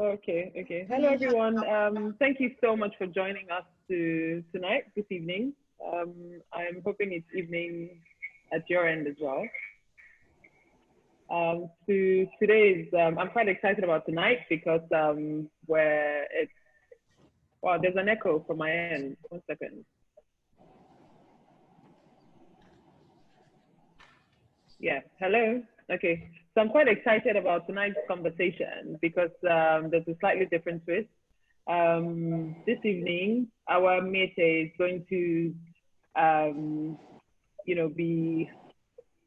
Okay, okay. Hello, everyone. Thank you so much for joining us this evening. I'm hoping it's evening at your end as well. I'm quite excited about tonight because where it's wow, there's an echo from my end. 1 second. Yeah, hello. Okay, so I'm quite excited about tonight's conversation because there's a slightly different twist. This evening, Awa Meite is going to, um, be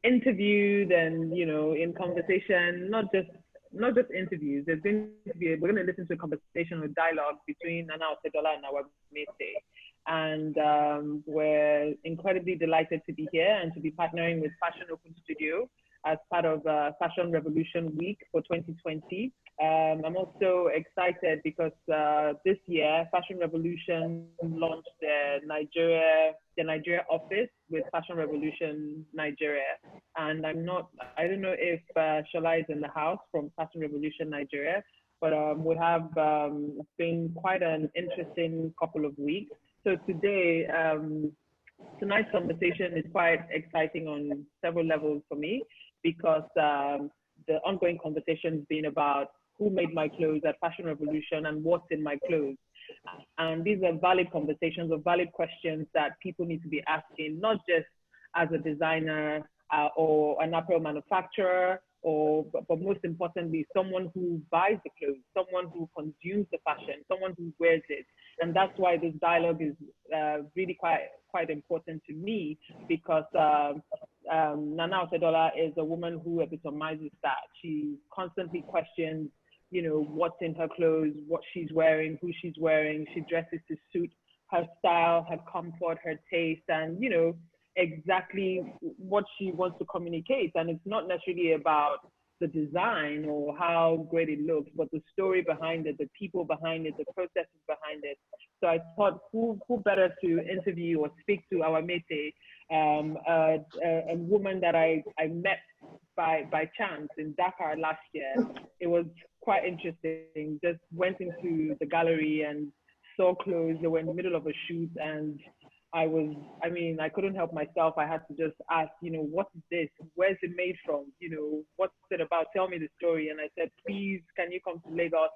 interviewed and in conversation, not just interviews. We're going to listen to a conversation or dialogue between Nana Otedola and Awa Meite. And we're incredibly delighted to be here and to be partnering with Fashion Open Studio as part of Fashion Revolution Week for 2020. I'm also excited because this year Fashion Revolution launched their Nigeria office with Fashion Revolution Nigeria, and I don't know if Shola is in the house from Fashion Revolution Nigeria, but we have been quite an interesting couple of weeks. So today, tonight's conversation is quite exciting on several levels for me because the ongoing conversation has been about who made my clothes at Fashion Revolution and what's in my clothes. And these are valid conversations or valid questions that people need to be asking, not just as a designer or an apparel manufacturer, but most importantly, someone who buys the clothes, someone who consumes the fashion, someone who wears it. And that's why this dialogue is really quite important to me because Nana Otedola is a woman who epitomizes that. She constantly questions, what's in her clothes, what she's wearing, who she's wearing. She dresses to suit her style, her comfort, her taste, and, exactly what she wants to communicate. And it's not necessarily about the design or how great it looks, but the story behind it, the people behind it, the processes behind it. So I thought, who better to interview or speak to Awa Meite, a woman that I met by chance in Dakar last year. It was quite interesting. Just went into the gallery and saw clothes. They were in the middle of a shoot, and I couldn't help myself. I had to just ask, what is this? Where's it made from? What's it about? Tell me the story. And I said, please, can you come to Lagos?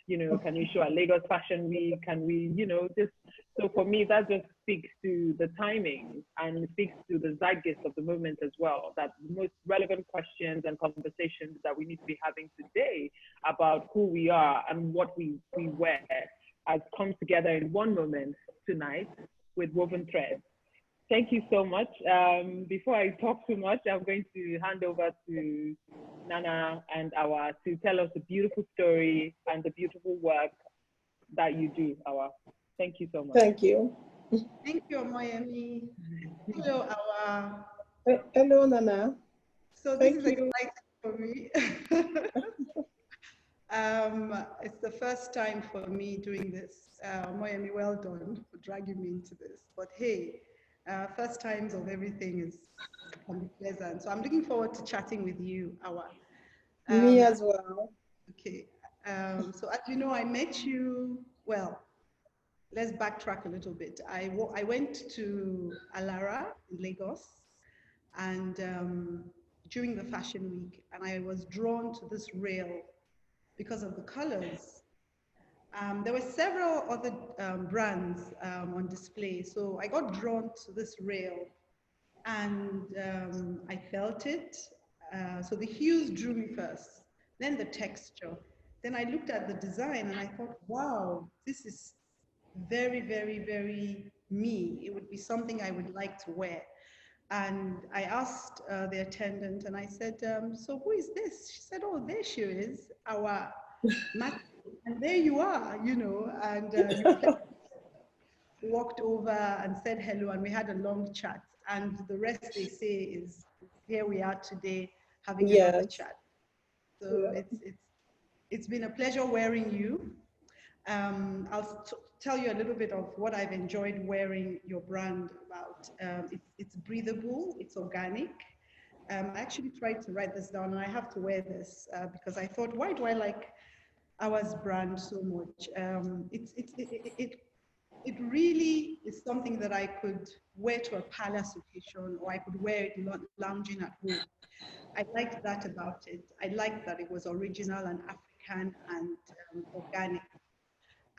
Can you show at Lagos Fashion Week? Can we, so for me, that just speaks to the timing and speaks to the zeitgeist of the moment as well, that the most relevant questions and conversations that we need to be having today about who we are and what we wear has come together in one moment tonight with Woven Threads. Thank you so much. Before I talk too much, I'm going to hand over to Nana and Awa to tell us the beautiful story and the beautiful work that you do, Awa. Thank you so much. Thank you. Thank you, Moyemi. Hello, Awa. Hello, Nana. So this is exciting for me. It's the first time for me doing this. Moyemi, well done for dragging me into this. But hey, first times of everything can be pleasant. So I'm looking forward to chatting with you, Awa. Me as well. Okay. So as you know, I met you, well, let's backtrack a little bit. I went to Alara in Lagos and during the fashion week, and I was drawn to this rail because of the colors. There were several other brands on display, so I got drawn to this rail and I felt it. So the hues drew me first, then the texture. Then I looked at the design and I thought, wow, this is very, very, very me. It would be something I would like to wear. And I asked the attendant and I said, so who is this? She said, oh, there she is, Awa Meite. And there you are, and you walked over and said hello and we had a long chat. And the rest they say is here we are today having another chat. So it's been a pleasure wearing you. I'll tell you a little bit of what I've enjoyed wearing your brand about. It's breathable, it's organic. I actually tried to write this down and I have to wear this because I thought, why do I like Awa's brand so much. It really is something that I could wear to a palace occasion, or I could wear it lounging at home. I liked that about it. I liked that it was original and African and organic.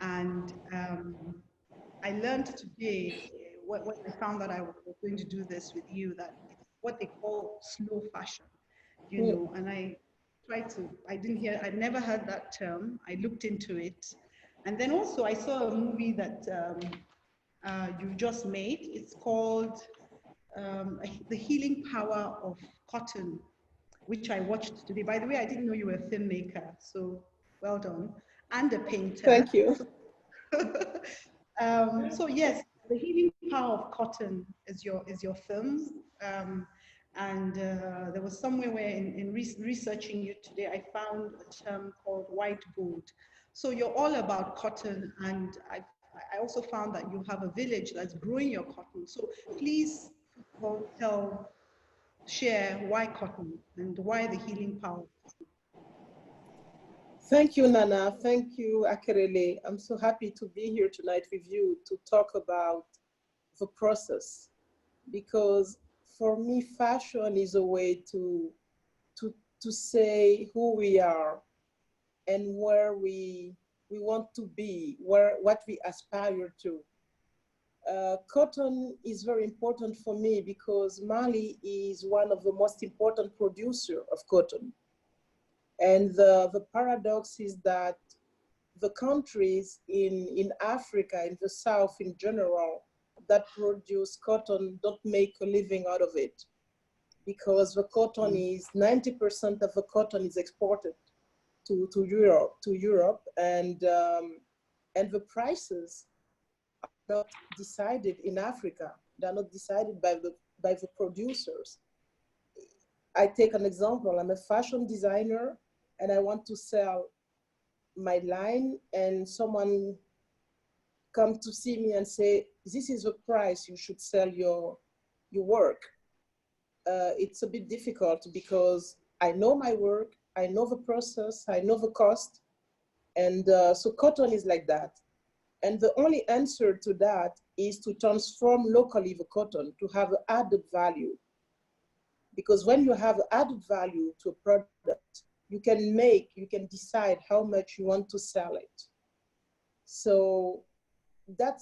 And I learned today, when I found that I was going to do this with you, that it's what they call slow fashion, you know, and I tried to, I'd never heard that term. I looked into it. And then also I saw a movie that you just made. It's called The Healing Power of Cotton, which I watched today. By the way, I didn't know you were a filmmaker, so well done. And a painter. Thank you. So yes, The Healing Power of Cotton is your film. And there was somewhere where in researching you today, I found a term called white gold. So you're all about cotton, and I also found that you have a village that's growing your cotton. So please share why cotton and why the healing power. Thank you, Nana. Thank you, Akerele. I'm so happy to be here tonight with you to talk about the process, because for me, fashion is a way to say who we are and where we want to be, what we aspire to. Cotton is very important for me because Mali is one of the most important producer of cotton. And the paradox is that the countries in Africa, in the South in general, that produce cotton don't make a living out of it, because the cotton is 90% of the cotton is exported to Europe, and the prices are not decided in Africa. They're not decided by the producers. I take an example. I'm a fashion designer and I want to sell my line, and someone come to see me and say, this is the price you should sell your work. It's a bit difficult because I know my work, I know the process, I know the cost. And so cotton is like that. And the only answer to that is to transform locally the cotton to have added value. Because when you have added value to a product, you can decide how much you want to sell it. So that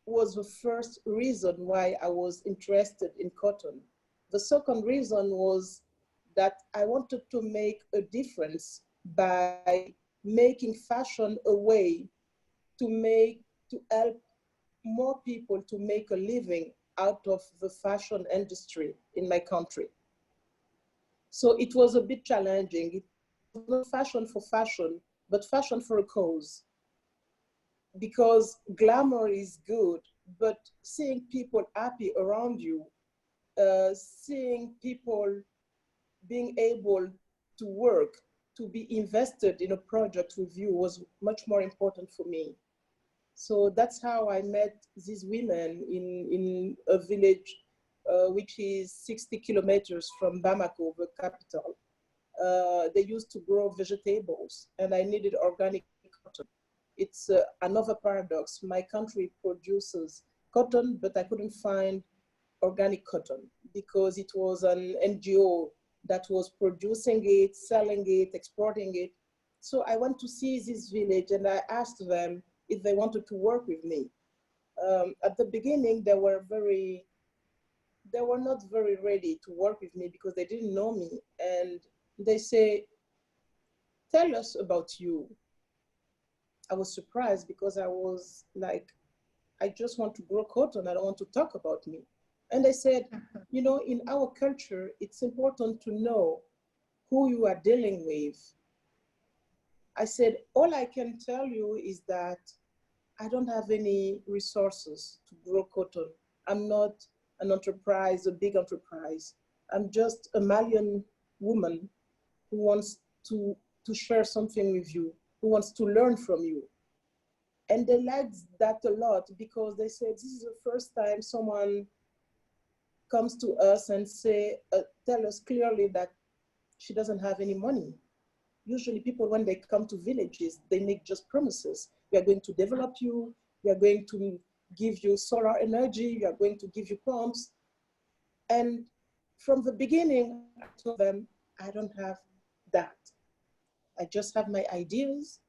was the first reason why I was interested in cotton. The second reason was that I wanted to make a difference by making fashion a way to help more people to make a living out of the fashion industry in my country. So it was a bit challenging. It was not fashion for fashion, but fashion for a cause. Because glamour is good, but seeing people happy around you, seeing people being able to work, to be invested in a project with you was much more important for me. So that's how I met these women in a village which is 60 kilometers from Bamako, the capital. They used to grow vegetables, and I needed organic cotton. It's another paradox. My country produces cotton, but I couldn't find organic cotton because it was an NGO that was producing it, selling it, exporting it. So I went to see this village and I asked them if they wanted to work with me. At the beginning, they were not very ready to work with me because they didn't know me. And they say, tell us about you. I was surprised because I was like, I just want to grow cotton. I don't want to talk about me. And I said, you know, in our culture, it's important to know who you are dealing with. I said, all I can tell you is that I don't have any resources to grow cotton. I'm not an enterprise, a big enterprise. I'm just a Malian woman who wants to share something with you, who wants to learn from you. And they liked that a lot because they said, this is the first time someone comes to us and tell us clearly that she doesn't have any money. usually people, when they come to villages, they make just promises. We are going to develop you. We are going to give you solar energy. We are going to give you pumps. And from the beginning, I told them, I don't have that. I just have my ideas.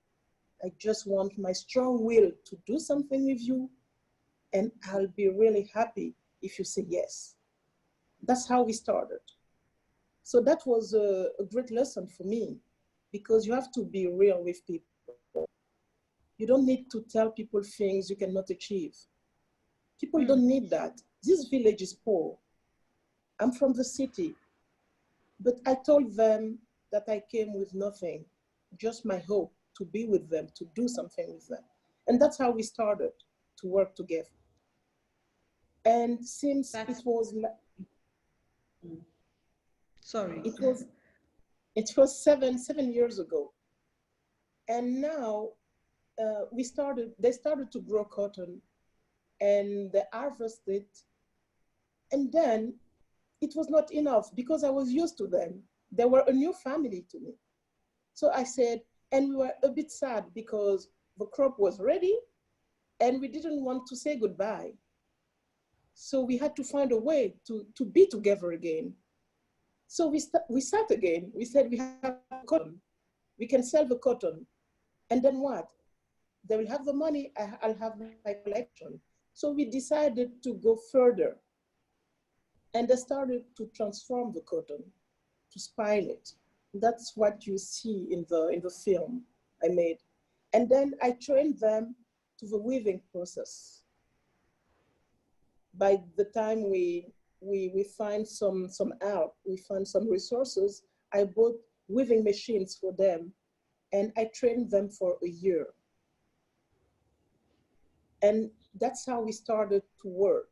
I just want my strong will to do something with you. And I'll be really happy if you say yes. That's how we started. So that was a great lesson for me, because you have to be real with people. You don't need to tell people things you cannot achieve. People don't need that. This village is poor. I'm from the city, but I told them that I came with nothing, just my hope to be with them, to do something with them. And that's how we started to work together. And since it was, sorry, it was seven years ago. And now they started to grow cotton and they harvested it. And then it was not enough because I was used to them. They were a new family to me. So I said, and we were a bit sad because the crop was ready and we didn't want to say goodbye. So we had to find a way to be together again. So we sat again. We said, we have cotton. We can sell the cotton. And then what? They will have the money, I'll have my collection. So we decided to go further. And they started to transform the cotton, to spine it. That's what you see in the film I made. And then I trained them to the weaving process. By the time we find some help, we find some resources, I bought weaving machines for them and I trained them for a year. And that's how we started to work.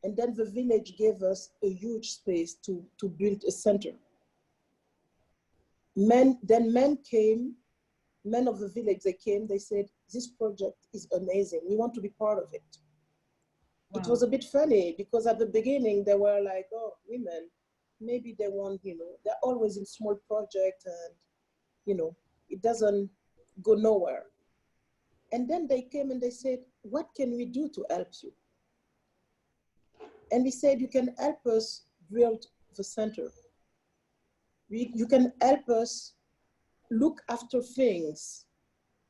And then the village gave us a huge space to build a center. Men of the village, they came, they said, this project is amazing. We want to be part of it. Wow. It was a bit funny because at the beginning they were like, oh, women, maybe they want, they're always in small projects and, it doesn't go nowhere. And then they came and they said, what can we do to help you? And we said, you can help us build the center. You can help us look after things.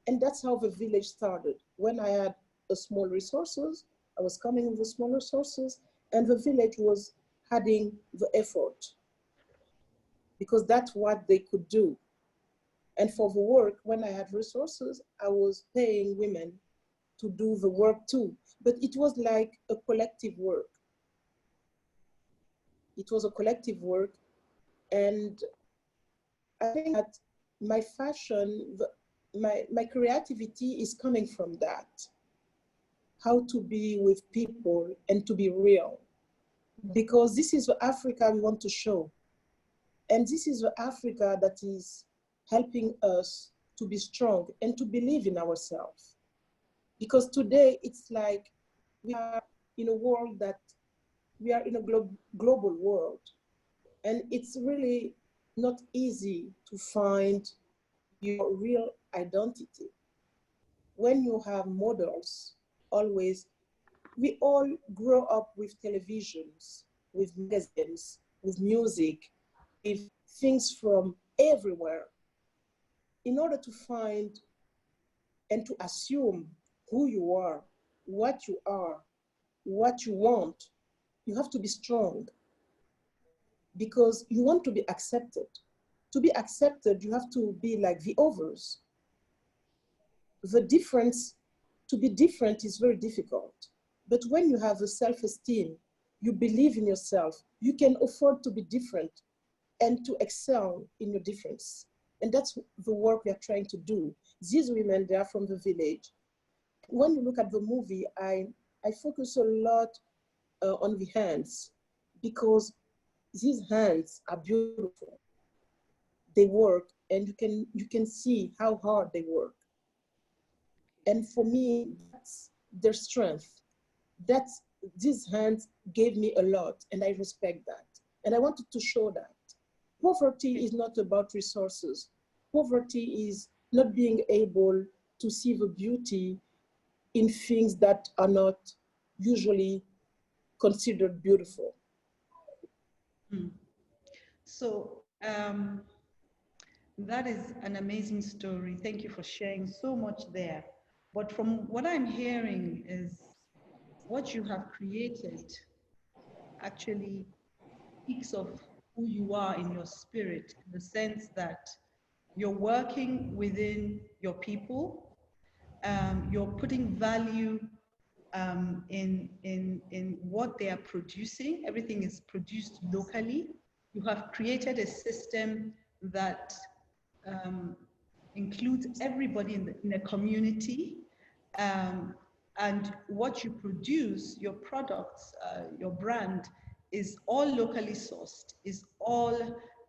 And that's how the village started. When I had a small resources, I was coming with the small resources, and the village was adding the effort because that's what they could do. And for the work, when I had resources, I was paying women to do the work too. But it was like a collective work. It was a collective work. And I think that my fashion, my creativity is coming from that. How to be with people and to be real. Because this is the Africa we want to show. And this is the Africa that is helping us to be strong and to believe in ourselves. Because today it's like we are in a world that we are in a global world. And it's really not easy to find your real identity. When you have models, always, we all grow up with televisions, with magazines, with music, with things from everywhere. In order to find and to assume who you are, what you want, you have to be strong because you want to be accepted. To be accepted, you have to be like the others. The difference, to be different is very difficult. But when you have a self-esteem, you believe in yourself, you can afford to be different and to excel in your difference. And that's the work we are trying to do. These women, they are from the village. When you look at the movie, I focus a lot on the hands because these hands are beautiful. They work and you can see how hard they work. And for me, that's their strength. These hands gave me a lot and I respect that. And I wanted to show that. Poverty is not about resources. poverty is not being able to see the beauty in things that are not usually considered beautiful. So that is an amazing story. Thank you for sharing so much there. But from what I'm hearing is what you have created actually speaks of who you are in your spirit, in the sense that you're working within your people, you're putting value in what they are producing. Everything is produced locally. You have created a system that includes everybody in the community. And what you produce, your products, your brand, is all locally sourced, is all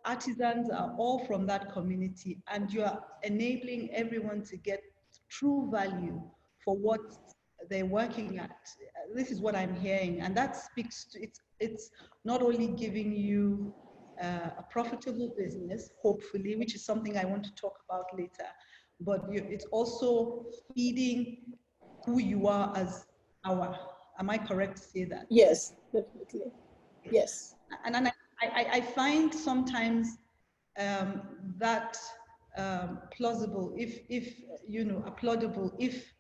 artisans are all from that community, and you are enabling everyone to get true value for what they're working at. This is what I'm hearing, and that speaks to it's not only giving you a profitable business, hopefully, which is something I want to talk about later, but it's also feeding who you are as Awa. Am I correct to say that? Yes, definitely. Yes. And I find sometimes that plausible, if you know, applaudable, if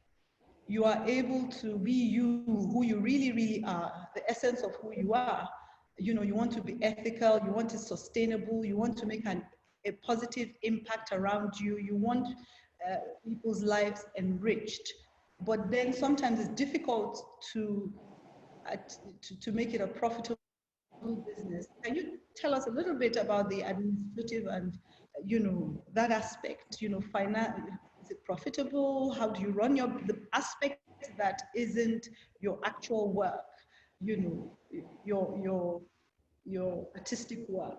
you are able to be you, who you really, really are, the essence of who you are. You know, you want to be ethical, you want it sustainable, you want to make a positive impact around you, you want people's lives enriched. But then sometimes it's difficult to make it a profitable business. Can you tell us a little bit about the administrative and, you know, that aspect, you know, finance, is it profitable? How do you run the aspect that isn't your actual work, you know, your artistic work?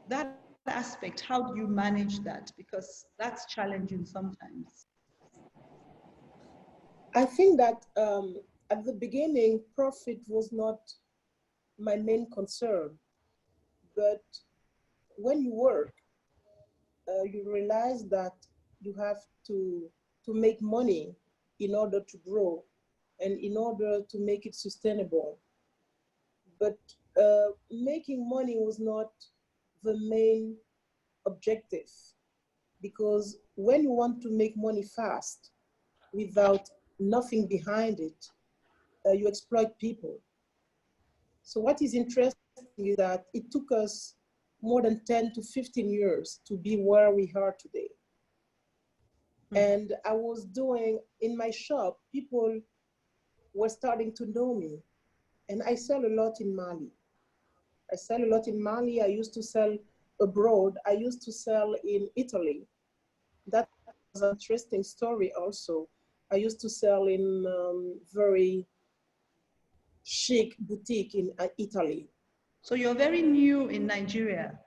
That aspect, how do you manage that? Because that's challenging sometimes. I think that at the beginning, profit was not my main concern. But when you work, you realize that you have to make money in order to grow and in order to make it sustainable. But making money was not the main objective, because when you want to make money fast without nothing behind it, you exploit people. So what is interesting is that it took us more than 10 to 15 years to be where we are today. And I was doing, in my shop, people were starting to know me. And I sell a lot in Mali. I sell a lot in Mali. I used to sell abroad. I used to sell in Italy. That was an interesting story also. I used to sell in very chic boutique in Italy. So you're very new in Nigeria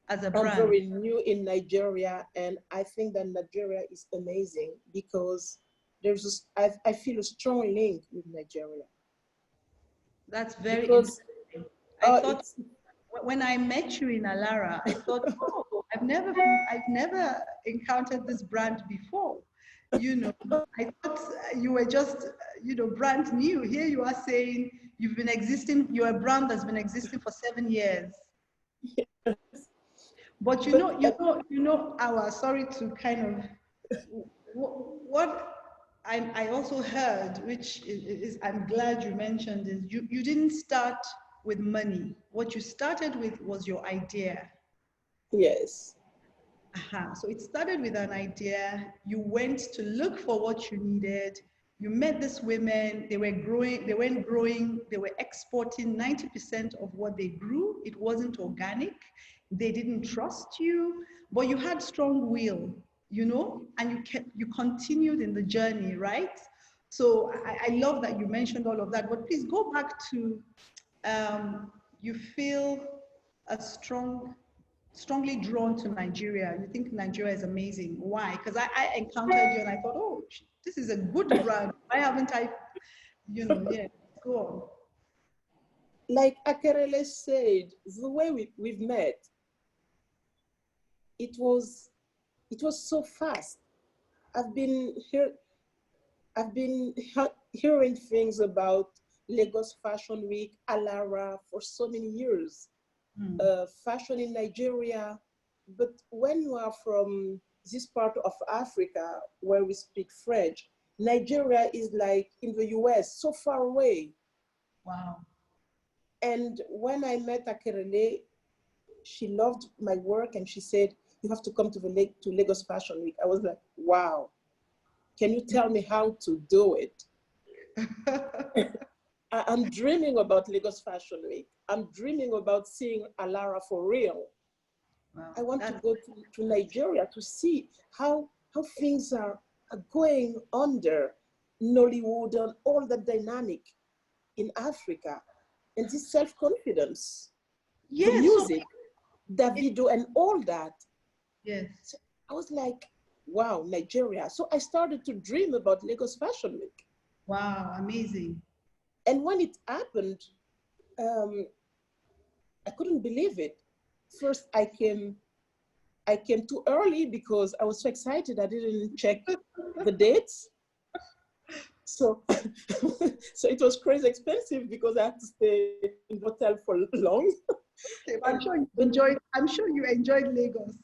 as a brand. I'm very new in Nigeria, and I think that Nigeria is amazing because I feel a strong link with Nigeria. That's very because, interesting. I thought when I met you in Alara, I thought, oh, I've never encountered this brand before. You know, I thought you were just, you know, brand new. Here you are saying you've been existing, you're a brand that's been existing for 7 years. Yes. But you know, Awa, sorry to kind of, what I also heard, which is I'm glad you mentioned, is you didn't start with money. What you started with was your idea. Yes. So it started with an idea. You went to look for what you needed. You met these women. They were growing. They weren't growing. They were exporting 90% of what they grew. It wasn't organic. They didn't trust you, but you had strong will, you know, and you continued in the journey, right? So I love that you mentioned all of that. But please go back to you feel a strongly drawn to Nigeria. You think Nigeria is amazing. Why? Because I encountered you and I thought, oh, this is a good brand. Why haven't I, you know, yeah, go on. Like Akerele said, the way we've met, it was it was so fast. I've been hearing things about Lagos Fashion Week, Alara, for so many years. Fashion in Nigeria. But when you are from this part of Africa where we speak French, Nigeria is like in the US, so far away. Wow. And when I met Akerele, she loved my work and she said, you have to come to to Lagos Fashion Week. I was like, wow, can you tell me how to do it? I'm dreaming about Lagos Fashion Week. I'm dreaming about seeing Alara for real. Wow. I want to go to Nigeria to see how things are going under Nollywood and all the dynamic in Africa. And this self-confidence, the music, the video and all that. Yes. So I was like, wow, Nigeria. So I started to dream about Lagos Fashion Week. Wow, amazing. And when it happened, I couldn't believe it. First, I came too early because I was so excited. I didn't check the dates. So, so it was crazy expensive because I had to stay in the hotel for long. Okay, I'm sure you enjoyed Lagos.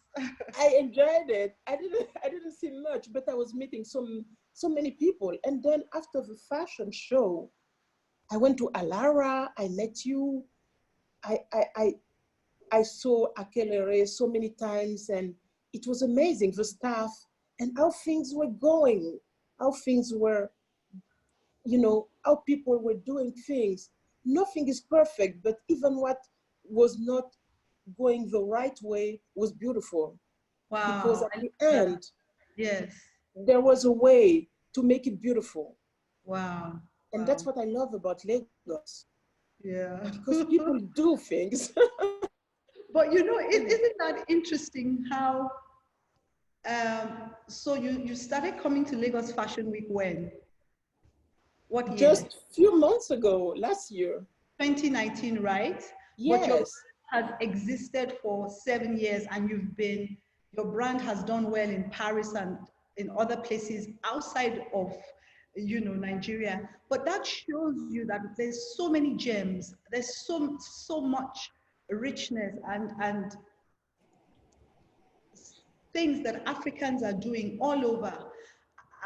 I enjoyed it. I didn't see much, but I was meeting so many people. And then after the fashion show, I went to Alara. I met you. I saw Akelere so many times, and it was amazing, the staff and how things were going, how things were, how people were doing things. Nothing is perfect, but even what was not going the right way was beautiful. Wow. Because at the end, yes, there was a way to make it beautiful. Wow. And that's what I love about Lagos. Yeah. Because people do things. But isn't that interesting how, so you started coming to Lagos Fashion Week when? What year? Just a few months ago, last year. 2019, right? Yes. But your brand has existed for 7 years and your brand has done well in Paris and in other places outside of, Nigeria. But that shows you that there's so many gems, there's so much richness and things that Africans are doing all over.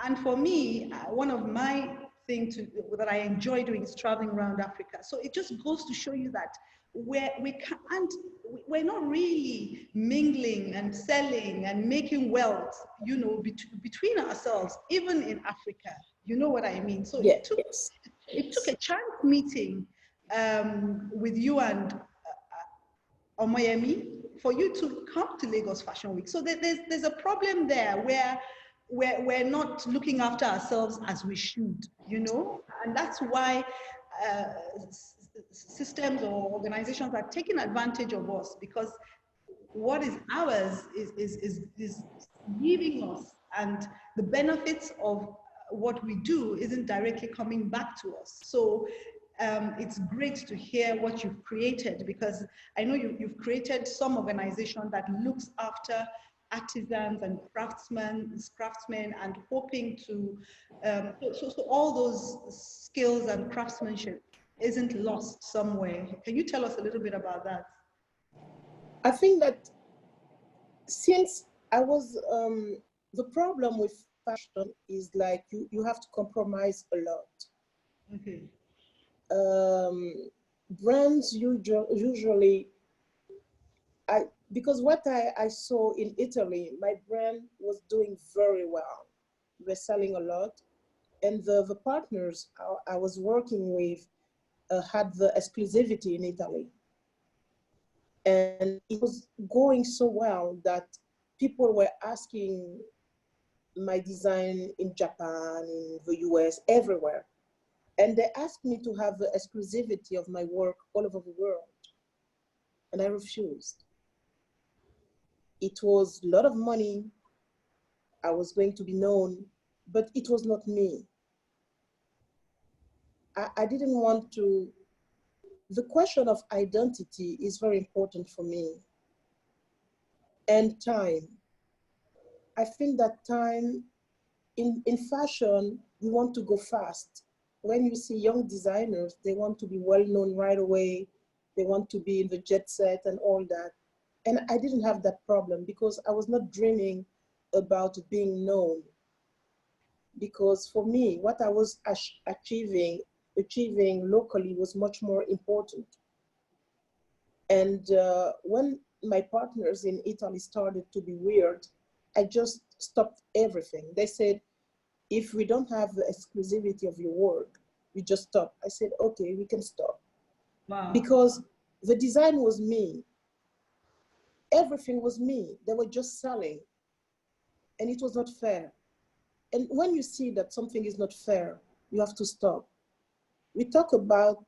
And for me, one of my things that I enjoy doing is traveling around Africa. So it just goes to show you that we're not really mingling and selling and making wealth, between ourselves, even in Africa. You know what I mean? So yes. it took a chance meeting with you and Omoyemi for you to come to Lagos Fashion Week. So there's a problem there where we're not looking after ourselves as we should, and that's why systems or organizations are taking advantage of us, because what is ours is leaving us, and the benefits of what we do isn't directly coming back to us. So it's great to hear what you've created, because I know you've created some organization that looks after artisans and craftsmen and hoping to, so all those skills and craftsmanship isn't lost somewhere. Can you tell us a little bit about that? I think that since I was, the problem with fashion is like you have to compromise a lot. Okay. Brands usually, because what I saw in Italy, my brand was doing very well. We're selling a lot. And the partners I was working with had the exclusivity in Italy. And it was going so well that people were asking my design in Japan, in the US, everywhere. And they asked me to have the exclusivity of my work all over the world. And I refused. It was a lot of money. I was going to be known, but it was not me. I didn't want to. The question of identity is very important for me. And time. I think that time in fashion, we want to go fast. When you see young designers, they want to be well known right away. They want to be in the jet set and all that. And I didn't have that problem because I was not dreaming about being known. Because for me, what I was achieving locally was much more important. And when my partners in Italy started to be weird, I just stopped everything. They said, if we don't have the exclusivity of your work, we just stop. I said, okay, we can stop. Wow. Because the design was me. Everything was me. They were just selling. And it was not fair. And when you see that something is not fair, you have to stop. We talk about,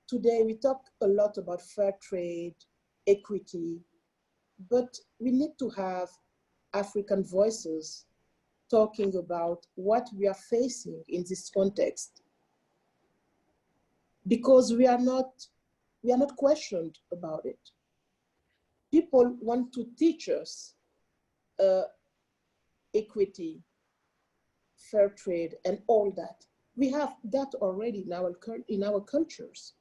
today we talk a lot about fair trade, equity, but we need to have African voices talking about what we are facing in this context, because we are not questioned about it. People want to teach us equity, fair trade, and all that. We have that already in our cultures.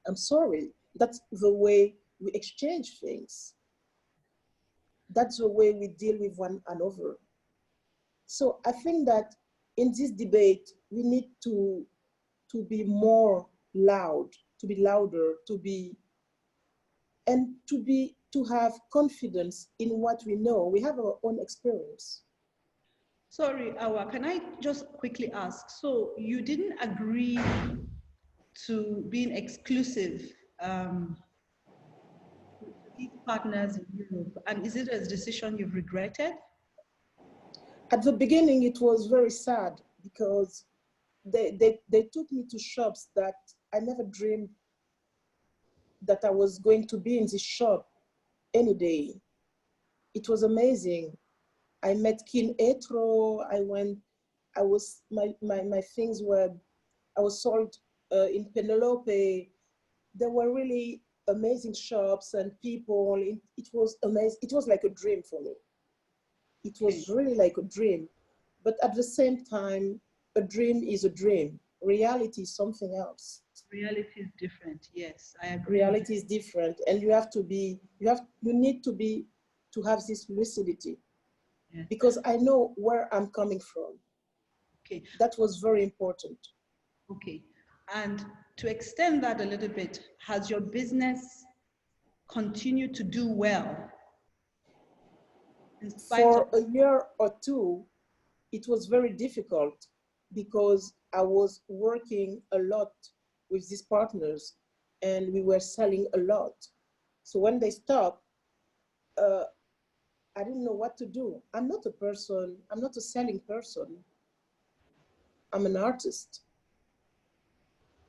I'm sorry, that's the way we exchange things. That's the way we deal with one another. So I think that in this debate, we need to be more loud, to be louder, to have confidence in what we know. We have our own experience. Sorry, Awa, can I just quickly ask? So you didn't agree to being exclusive with these partners in Europe, and is it a decision you've regretted? At the beginning, it was very sad because they took me to shops that I never dreamed that I was going to be in this shop any day. It was amazing. I met Kin Etro. My things were, I was sold in Penelope. There were really amazing shops and people. It was amazing. It was like a dream for me. It was really like a dream. But at the same time, a dream is a dream. Reality is something else. Reality is different. Yes, I agree. Reality is different, and you need to have this lucidity. Yeah. Because I know where I'm coming from. Okay. That was very important. Okay. And to extend that a little bit, has your business continued to do well? For a year or two, it was very difficult because I was working a lot with these partners and we were selling a lot. So when they stopped, I didn't know what to do. I'm not a selling person. I'm an artist.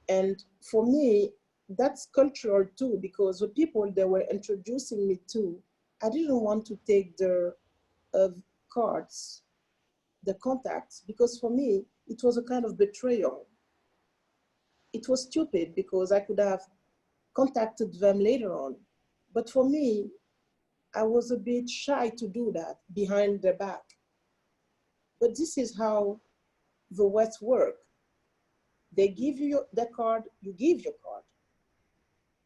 And for me, that's cultural too, because the people they were introducing me to, I didn't want to take their cards, the contacts, because for me, it was a kind of betrayal. It was stupid because I could have contacted them later on. But for me, I was a bit shy to do that behind their back. But this is how the West work. They give you the card, you give your card.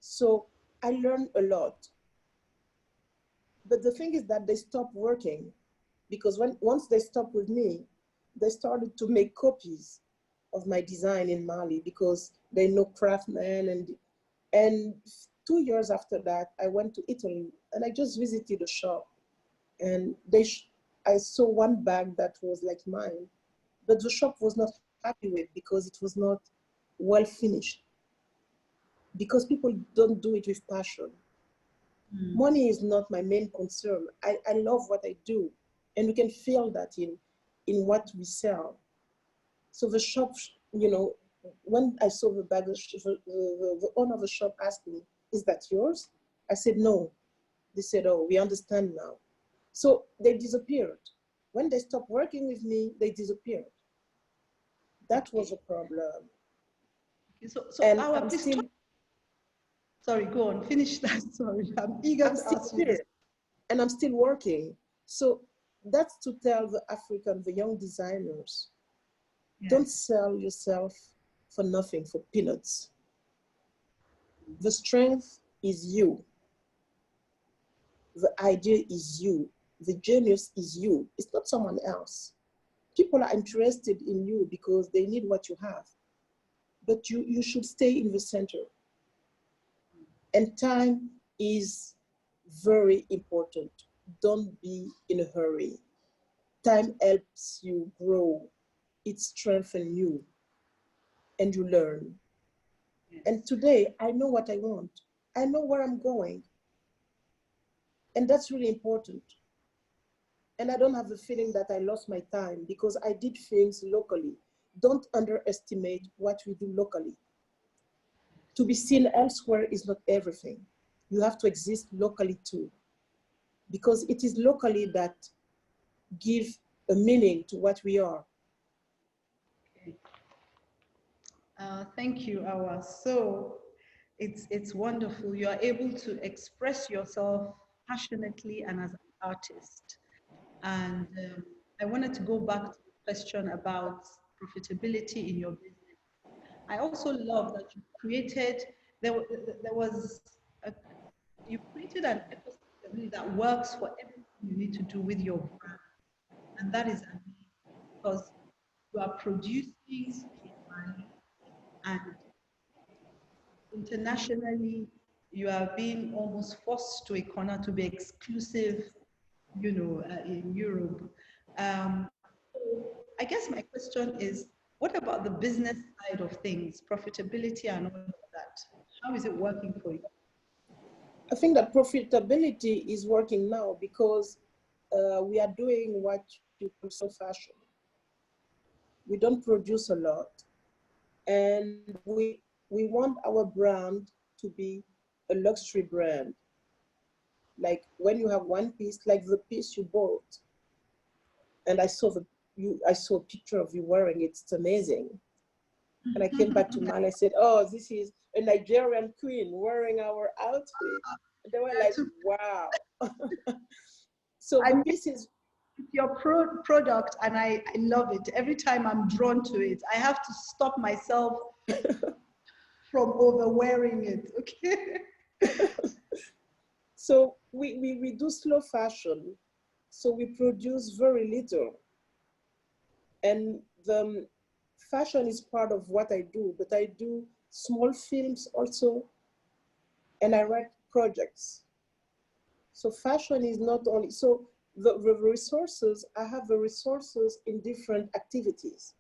So I learned a lot. But the thing is that they stopped working because once they stopped with me, they started to make copies of my design in Mali because they know craftsmen. And 2 years after that, I went to Italy and I just visited a shop and I saw one bag that was like mine, but the shop was not happy with because it was not well finished. Because people don't do it with passion. Money is not my main concern. I love what I do, and we can feel that in what we sell. So the shop, when I saw the bag, the owner of the shop asked me, "Is that yours?" I said, "No." They said, "Oh, we understand now." So they disappeared. When they stopped working with me, they disappeared. That was a problem. Okay, so and I'm still... Sorry, go on, finish that. Sorry, I'm eager to ask you this. And I'm still working. So that's to tell the young designers, Yes. don't sell yourself for nothing, for peanuts. The strength is you. The idea is you. The genius is you. It's not someone else. People are interested in you because they need what you have. But you should stay in the center. And time is very important. Don't be in a hurry. Time helps you grow. It strengthens you and you learn. Yes. And today, I know what I want. I know where I'm going. And that's really important. And I don't have the feeling that I lost my time because I did things locally. Don't underestimate what we do locally. To be seen elsewhere is not everything. You have to exist locally too, because it is locally that give a meaning to what we are. Okay. Thank you, Awa. So it's wonderful. You are able to express yourself passionately and as an artist. And I wanted to go back to the question about profitability in your business. I also love that you created, there was, a, you created an ecosystem really that works for everything you need to do with your brand. And that is amazing because you are producing in Mali and internationally you are being almost forced to a corner to be exclusive, in Europe. I guess my question is, what about the business side of things, profitability and all of that? How is it working for you? I think that profitability is working now because we are doing what you call so fashion. We don't produce a lot, and we want our brand to be a luxury brand. Like when you have one piece, like the piece you bought, and I saw a picture of you wearing it. It's amazing. And I came back to Mali. I said, "Oh, this is a Nigerian queen wearing our outfit." And they were like, "Wow!" So the piece is your product, and I love it. Every time I'm drawn to it, I have to stop myself from overwearing it. Okay. so we do slow fashion. So we produce very little. And the fashion is part of what I do, but I do small films also, and I write projects. So fashion is not only, so the resources, I have the resources in different activities.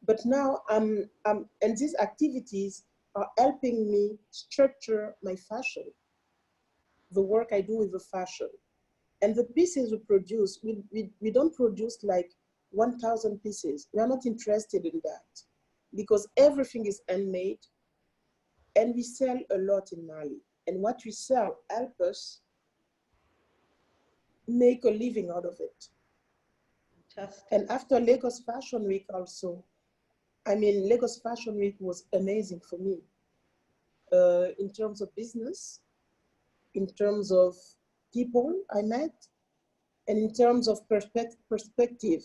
But now and these activities are helping me structure my fashion, the work I do with the fashion. And the pieces we produce, we don't produce like 1,000 pieces. We are not interested in that because everything is handmade and we sell a lot in Mali. And what we sell help us make a living out of it. Fantastic. And after Lagos Fashion Week also, Lagos Fashion Week was amazing for me in terms of business, in terms of people I met, and in terms of perspective.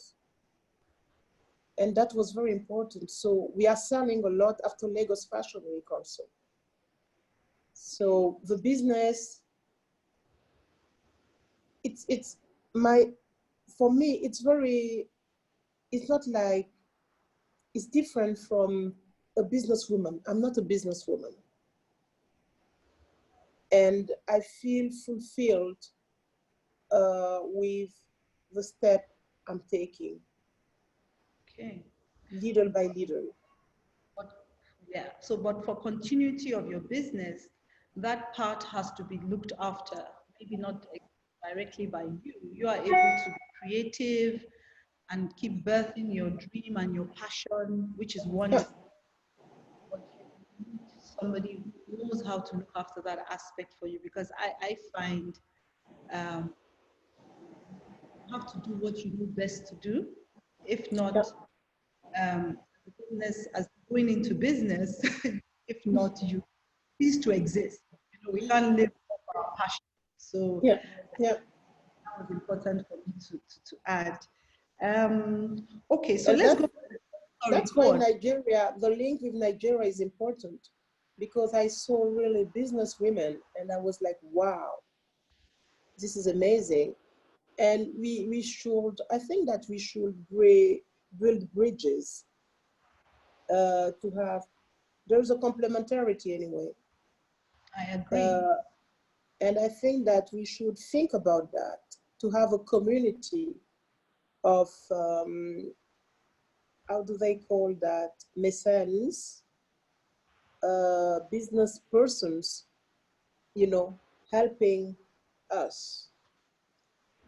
And that was very important. So we are selling a lot after Lagos Fashion Week also. So the business, for me, it's not like, it's different from a businesswoman. I'm not a businesswoman. And I feel fulfilled with the step I'm taking. Okay. Little by little. Yeah, so but for continuity of your business, that part has to be looked after, maybe not directly by you. You are able to be creative and keep birthing your dream and your passion, which is wonderful. But you need somebody who knows how to look after that aspect for you, because I find you have to do what you know best to do. If not, the business, as going into business, if not, you cease to exist. We can't live off our passion. So yeah. was important for me to add. Okay, so let's go. Sorry, That's go why on. Nigeria, the link with Nigeria is important, because I saw really business women and I was like, wow, this is amazing. And we should, I think that we should build bridges to have, there's a complementarity anyway. I agree. And I think that we should think about that, to have a community of, how do they call that, mécènes, business persons, you know, helping us.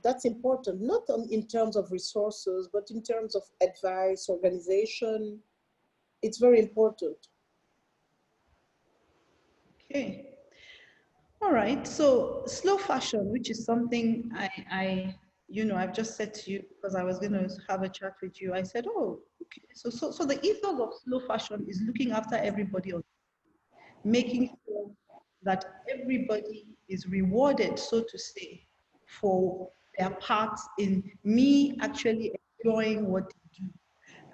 That's important, not in terms of resources, but in terms of advice, organization. It's very important. Okay. All right. So slow fashion, which is something I've just said to you because I was going to have a chat with you. I said, oh, okay. So the ethos of slow fashion is looking after everybody, making sure that everybody is rewarded, so to say, for their part in me actually enjoying what they do.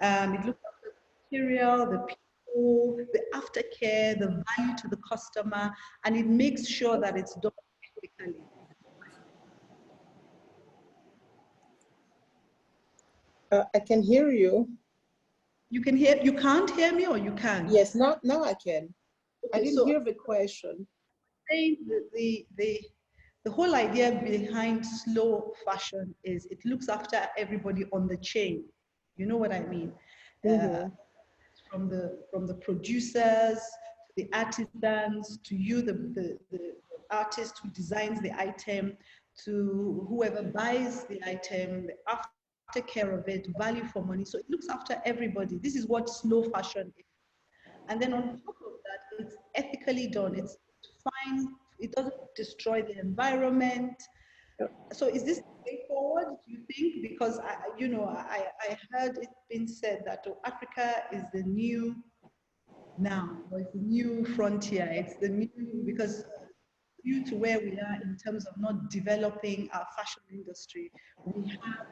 It looks after the material, the people, the aftercare, the value to the customer, and it makes sure that it's done ethically. I can hear you. You can't hear me or you can? Yes, now I can. I Okay, didn't so hear the question. saying the whole idea behind slow fashion is it looks after everybody on the chain. You know what I mean? Uh, Mm-hmm. from the producers to the artisans to you, the artist who designs the item, to whoever buys the item, the aftercare of it, value for money. So it looks after everybody. This is what slow fashion is. And then on top of that, it's ethically done. It's fine. It doesn't destroy the environment. So is this the way forward, do you think? Because I heard it being said that Africa is the new now, or it's the new frontier. It's the new, because due to where we are in terms of not developing our fashion industry, we have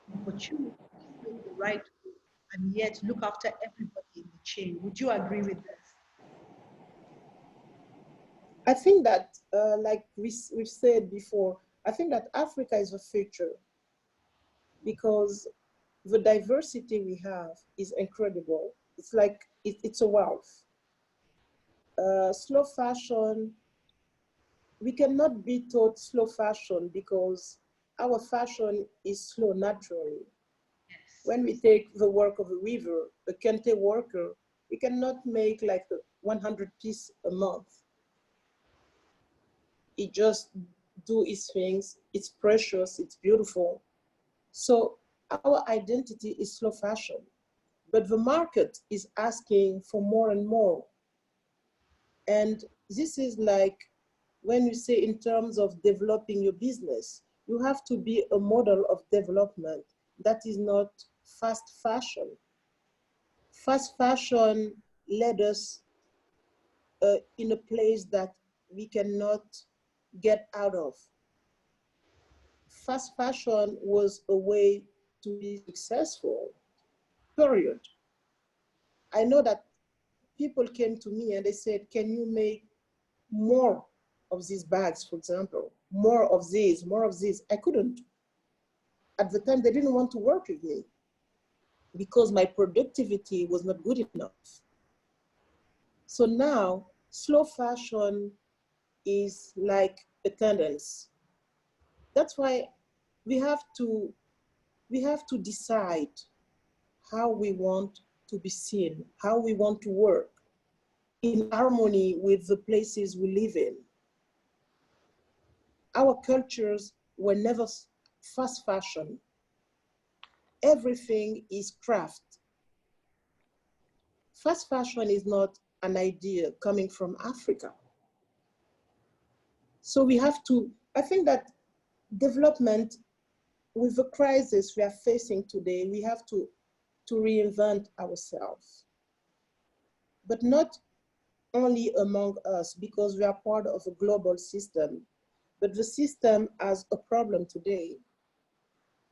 an opportunity to do the right way and yet look after everybody in the chain. Would you agree with this? I think that, like we've said before, I think that Africa is the future, because the diversity we have is incredible. It's like it's a wealth. Slow fashion, we cannot be taught slow fashion because our fashion is slow naturally. When we take the work of a weaver, a kente worker, we cannot make like 100 pieces a month. He just do his things. It's precious, it's beautiful. So our identity is slow fashion, but the market is asking for more and more. And this is like when you say in terms of developing your business, you have to be a model of development that is not fast fashion. Fast fashion led us in a place that we cannot get out of. Fast fashion was a way to be successful, period. I know that people came to me and they said, can you make more of these bags, for example, more of these, more of these? I couldn't. At the time, they didn't want to work with me because my productivity was not good enough. So now, slow fashion is like a tendency. That's why we have to decide how we want to be seen, how we want to work in harmony with the places we live in. Our cultures were never fast fashion. Everything is craft. Fast fashion is not an idea coming from Africa. So we have to, I think that development, with the crisis we are facing today, we have to reinvent ourselves. But not only among us, because we are part of a global system. but the system has a problem today.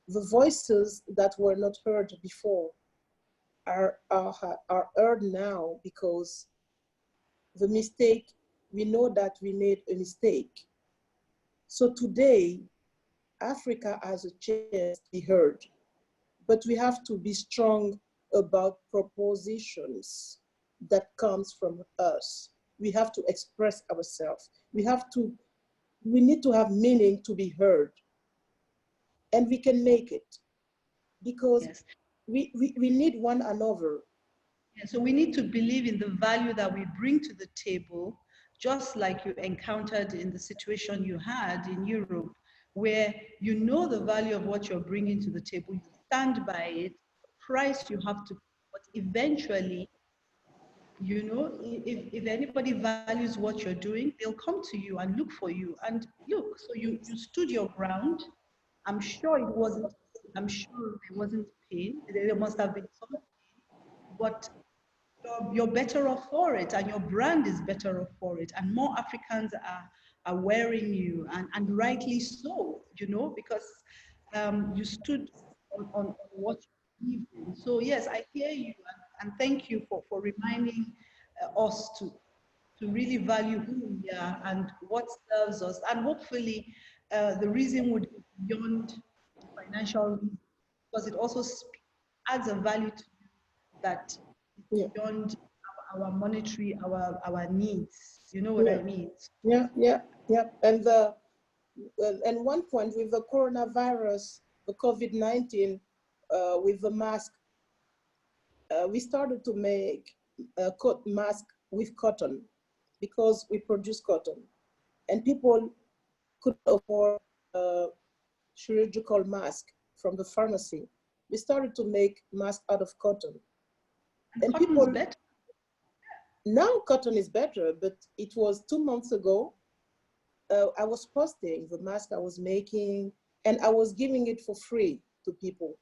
The voices that were not heard before are heard now because the mistake, we know that we made a mistake. So today, Africa has a chance to be heard, but we have to be strong about propositions that comes from us. We have to express ourselves. We need to have meaning to be heard. And we can make it because Yes. we need one another. Yeah, so we need to believe in the value that we bring to the table, just like you encountered in the situation you had in Europe, where you know the value of what you're bringing to the table, you stand by it, the price you have to, but eventually, you know, if anybody values what you're doing, they'll come to you and look for you. And look, so you stood your ground. I'm sure it wasn't, I'm sure there wasn't pain. There must have been some pain, but you're better off for it, and your brand is better off for it, and more Africans are wearing you, and rightly so, you know, because you stood on what you believed in. So yes, I hear you, and thank you for reminding us to really value who we are and what serves us, and hopefully the reason would be beyond the financial reason, because it also adds a value to you that Yeah. beyond our monetary, our needs. You know what I mean? Yeah. And one point with the coronavirus, the COVID-19, with the mask, we started to make a mask with cotton because we produce cotton, and people could afford a chirurgical mask from the pharmacy. We started to make masks out of cotton. And people better. Now cotton is better, but it was 2 months ago. I was posting the mask I was making, and I was giving it for free to people.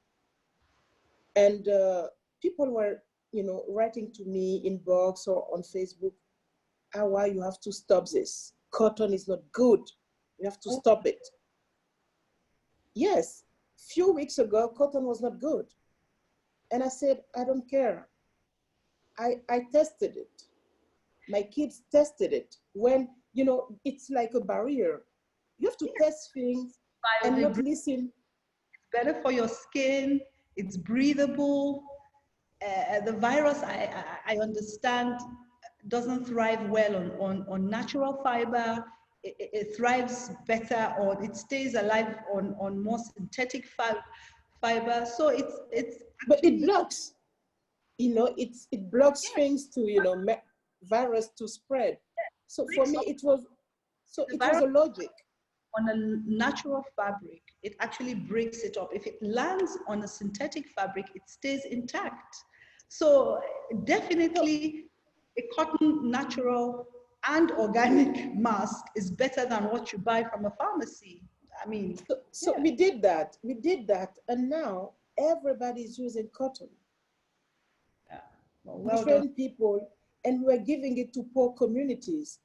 And people were, writing to me in blogs or on Facebook, Awa, you have to stop this. Cotton is not good. You have to stop it. Yes, few weeks ago, cotton was not good. And I said, I don't care. I tested it. My kids tested it. When, it's like a barrier. You have to test things and not listen. It's better for your skin. It's breathable. The virus, I understand, doesn't thrive well on natural fiber. It thrives better, or it stays alive on more synthetic fiber. So it's but it blocks. It blocks things to virus to spread. So for me, it was a logic. On a natural fabric, it actually breaks it up. If it lands on a synthetic fabric, it stays intact. So definitely a cotton natural and organic mask is better than what you buy from a pharmacy. I mean, so we did that, and now everybody's using cotton. Well Different done. people, and we're giving it to poor communities.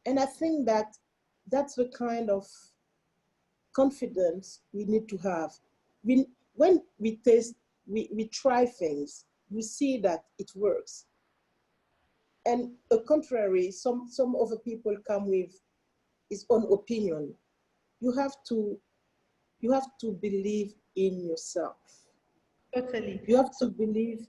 And I think that's the kind of confidence we need to have. When we taste, we try things, we see that it works. And the contrary, some other people come with his own opinion. You have to believe in yourself. Totally. You have to believe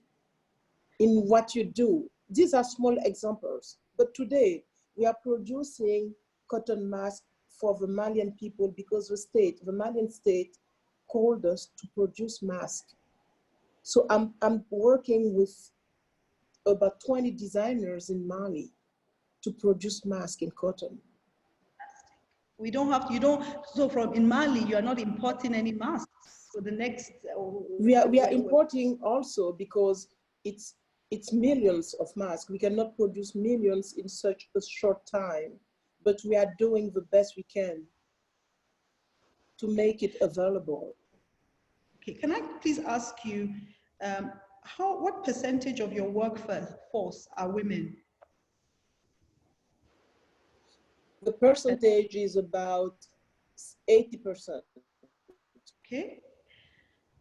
in what you do. These are small examples, but today we are producing cotton masks for the Malian people because the Malian state called us to produce masks. So I'm working with about 20 designers in Mali to produce masks in cotton. We don't have to, so in Mali, you are not importing any masks for the next. We are importing also because it's millions of masks. We cannot produce millions in such a short time, but we are doing the best we can to make it available. Okay, can I please ask you, what percentage of your workforce are women? The percentage is about 80%. Okay.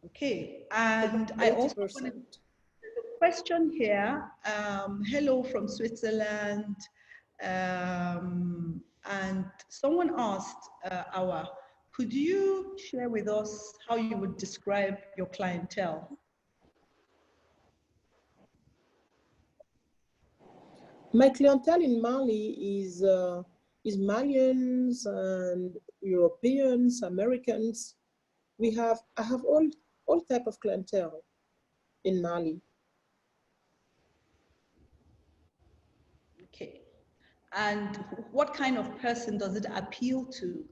Okay. And I also wanted 80%. a question here. Hello from Switzerland. And someone asked, Awa, could you share with us how you would describe your clientele? My clientele in Mali is Malians and Europeans, Americans. I have all type of clientele in Mali. Okay. And what kind of person does it appeal to?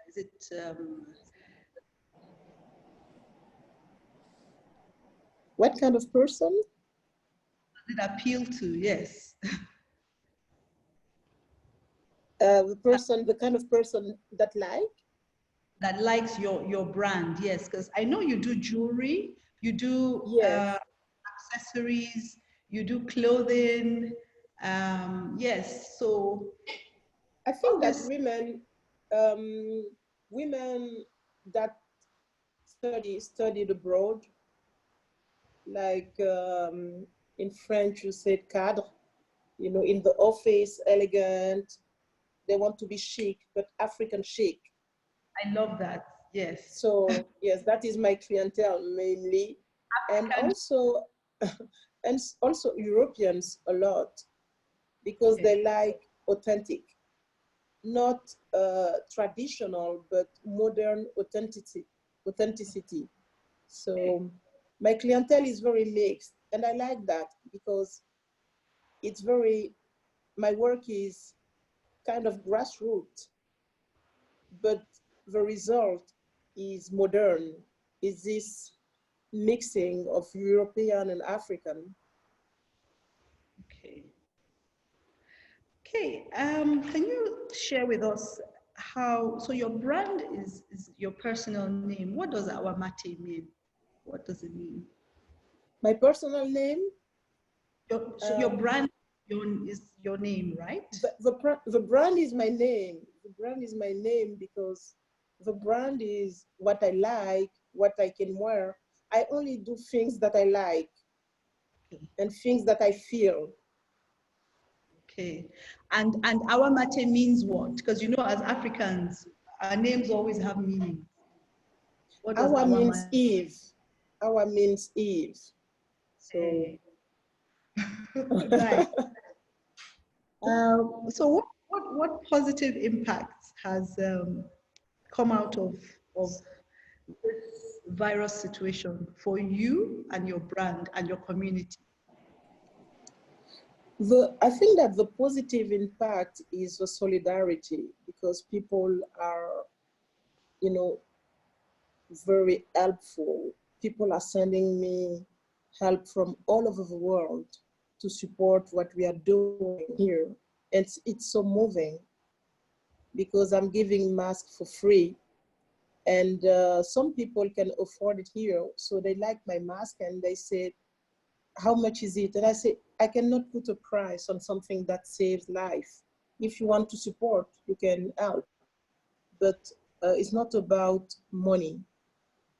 Is it What kind of person? does it appeal to? Yes. The kind of person that That likes your brand, yes, because I know you do jewelry, you do yes. accessories, you do clothing, yes. So I think that women that studied abroad, like in French you said cadre, in the office, elegant. They want to be chic, but African chic. I love that. Yes. So yes, that is my clientele mainly, and also and also Europeans a lot, because they like authentic, not traditional, but modern authenticity. So my clientele is very mixed, and I like that because it's very, my work is kind of grassroots, but the result is modern, is this mixing of European and African. Okay. Okay. Can you share with us how, so your brand is your personal name. What does Awa Meite mean? What does it mean? My personal name? So your brand is your name, right? The brand is my name. The brand is my name because the brand is what I like, what I can wear. I only do things that I like and things that I feel. Okay. And Awa Meite means what? Because as Africans, our names always have meaning. What does Awa means Meite? Eve. Awa means Eve. So nice. So what positive impacts has come out of this virus situation for you and your brand and your community? I think that the positive impact is the solidarity, because people are, very helpful. People are sending me help from all over the world to support what we are doing here. And it's so moving because I'm giving masks for free. And some people can afford it here. So they like my mask and they said, how much is it? And I say, I cannot put a price on something that saves life. If you want to support, you can help. But it's not about money.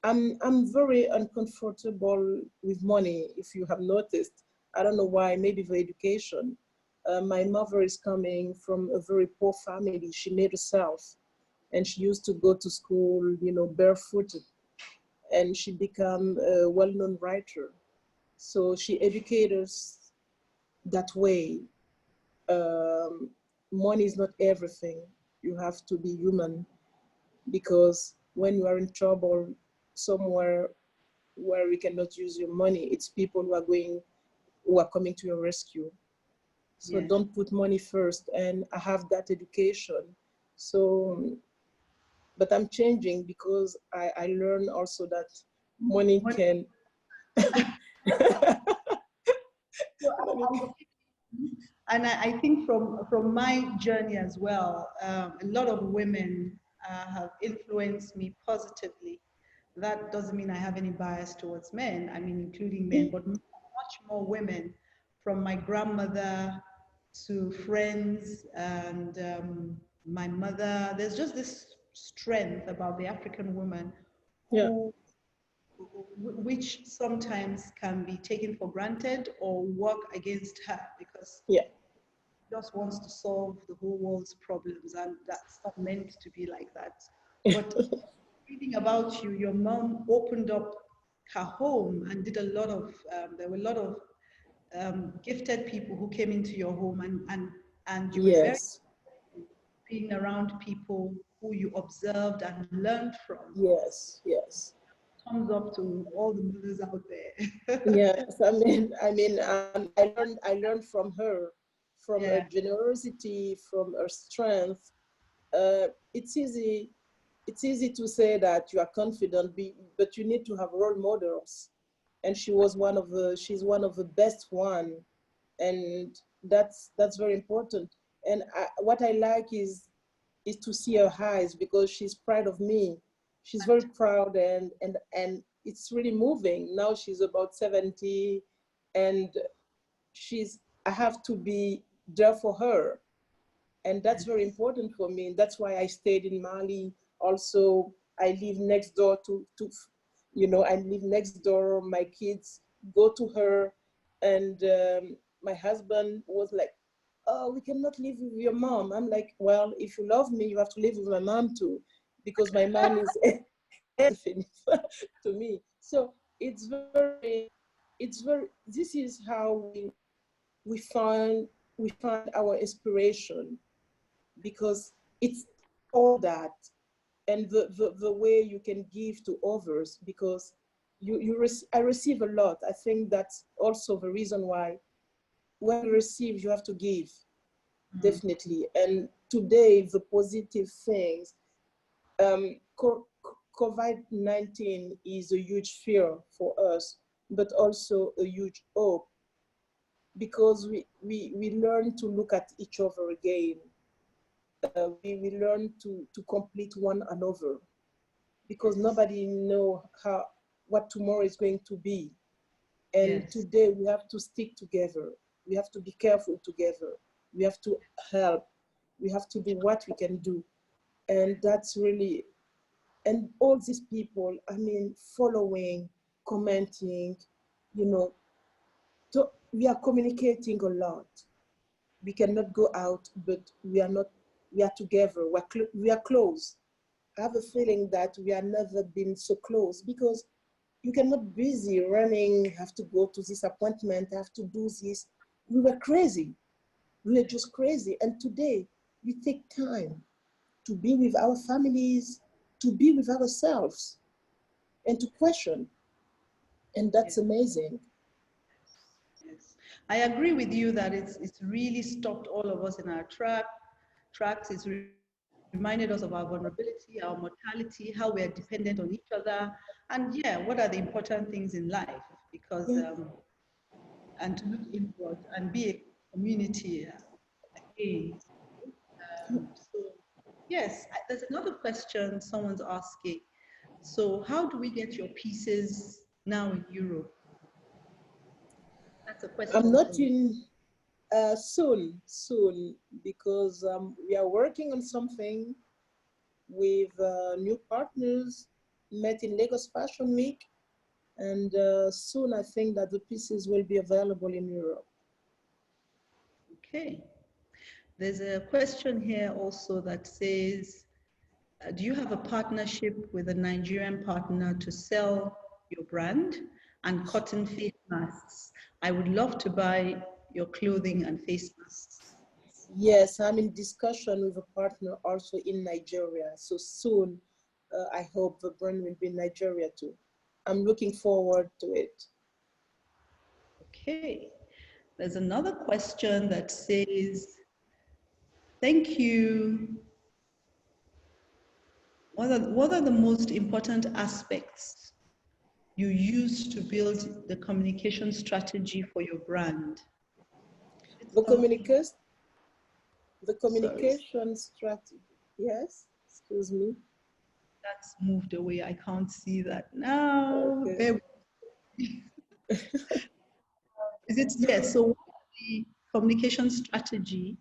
I'm very uncomfortable with money, if you have noticed. I don't know why, maybe for education. My mother is coming from a very poor family. She made herself, and she used to go to school, barefooted, and she became a well-known writer. So she educated us that way. Money is not everything. You have to be human, because when you are in trouble somewhere where we cannot use your money, it's people who are coming to your rescue. So Yeah. don't put money first. And I have that education. So, but I'm changing because I learned also that money can. And I think from my journey as well, a lot of women have influenced me positively. That doesn't mean I have any bias towards men, I mean, including men, but much more women, from my grandmother to friends and my mother. There's just this strength about the African woman, Yeah. which sometimes can be taken for granted or work against her because Yeah. she just wants to solve the whole world's problems, and that's not meant to be like that. But reading about you, your mom opened up her home and did a lot of, there were a lot of gifted people who came into your home, and you were very Yes. being around people who you observed and learned from. Yes. Yes. Thumbs up to all the mothers out there. Yes. I learned from her, from her Yeah. generosity, from her strength. It's easy. It's easy to say that you are confident, but you need to have role models. And she's one of the best one, and that's very important. And what I like is to see her eyes, because she's proud of me. She's very proud, and it's really moving. Now she's about 70, and I have to be there for her, and that's very important for me. And that's why I stayed in Mali. Also, I live next door I live next door. My kids go to her, and my husband was like, "Oh, we cannot live with your mom." I'm like, "Well, if you love me, you have to live with my mom too, because my mom is everything to me." So it's very. This is how we find our inspiration, because it's all that, and the way you can give to others, because I receive a lot. I think that's also the reason why when you receive, you have to give, definitely. And today, the positive things, COVID-19 is a huge fear for us, but also a huge hope, because we learn to look at each other again. We learn to complete one another, because nobody know what tomorrow is going to be. And Yes. today we have to stick together. We have to be careful together. We have to help. We have to do what we can do. And that's really, and all these people, following, commenting, so we are communicating a lot. We cannot go out, but we are together. We are close. I have a feeling that we have never been so close, because you cannot be busy running, have to go to this appointment, have to do this. We were crazy. We were just crazy. And today, we take time to be with our families, to be with ourselves, and to question. And that's amazing. Yes. I agree with you that it's really stopped all of us in our tracks. It's reminded us of our vulnerability, our mortality, how we are dependent on each other, and yeah, what are the important things in life? Because Yeah. and to look inward and be a community again. So yes, there's another question someone's asking. So how do we get your pieces now in Europe? That's a I'm question not from in soon, because we are working on something with new partners, met in Lagos Fashion Week, and soon I think that the pieces will be available in Europe. Okay. There's a question here also that says, do you have a partnership with a Nigerian partner to sell your brand and cotton face masks? I would love to buy your clothing and face masks. Yes, I'm in discussion with a partner also in Nigeria. So soon, I hope the brand will be in Nigeria too. I'm looking forward to it. Okay. There's another question that says, thank you. What are the most important aspects you use to build the communication strategy for your brand? The Something, communication, the sorry, communication strategy. Yes, excuse me. that's moved away. I can't see that now. Okay. Is it, yes, so what is the communication strategy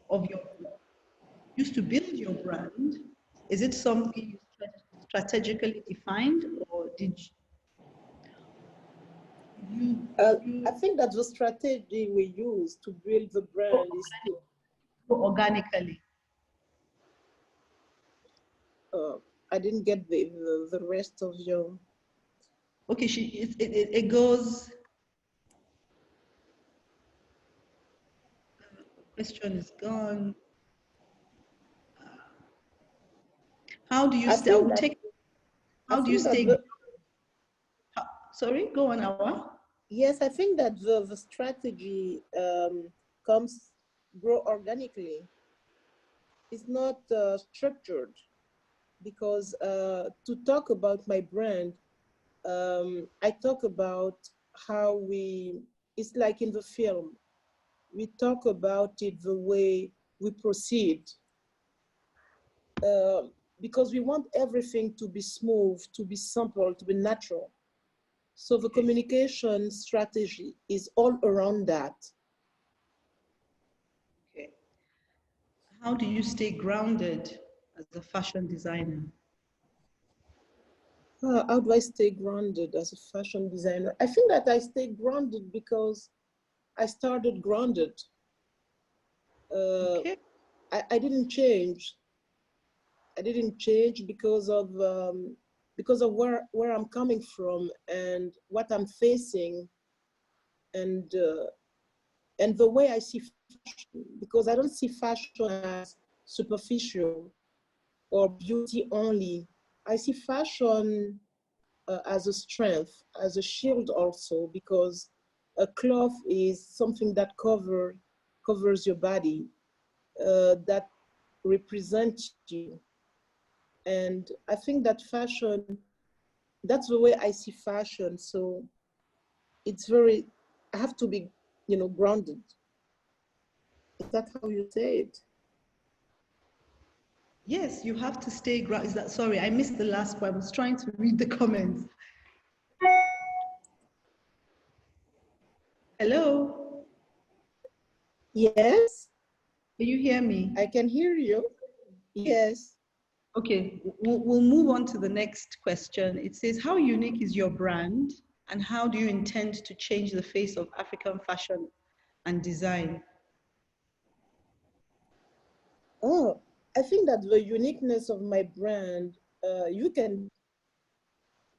of your, used to build your brand? Is it something you strategically defined, or did you, I think that the strategy we use to build the brand is to go organically? I didn't get the rest of your. Okay, it goes. Question is gone. How do you I stay? I think will that, take. I How do you think that stay? the, Sorry, go on, Awa. yes, I think that the strategy comes grow organically. It's not structured because to talk about my brand, I talk about how it's like in the film, we talk about it the way we proceed. Because we want everything to be smooth, to be simple, to be natural. So the communication strategy is all around that. Okay. How do you stay grounded as a fashion designer? How do I stay grounded as a fashion designer? I think that I stay grounded because I started grounded. Okay. I didn't change. I didn't change because of where I'm coming from and what I'm facing, and the way I see fashion. Because I don't see fashion as superficial or beauty only. I see fashion as a strength, as a shield also, because a cloth is something that covers your body, that represents you. And I think that fashion, that's the way I see fashion. So it's very, I have to be, grounded. Is that how you say it? Yes, you have to stay grounded. Is that, sorry, I missed the last part. I was trying to read the comments. Hello? Yes. Can you hear me? I can hear you. Yes. Okay, we'll move on to the next question. It says, how unique is your brand and how do you intend to change the face of African fashion and design? Oh, I think that the uniqueness of my brand, you can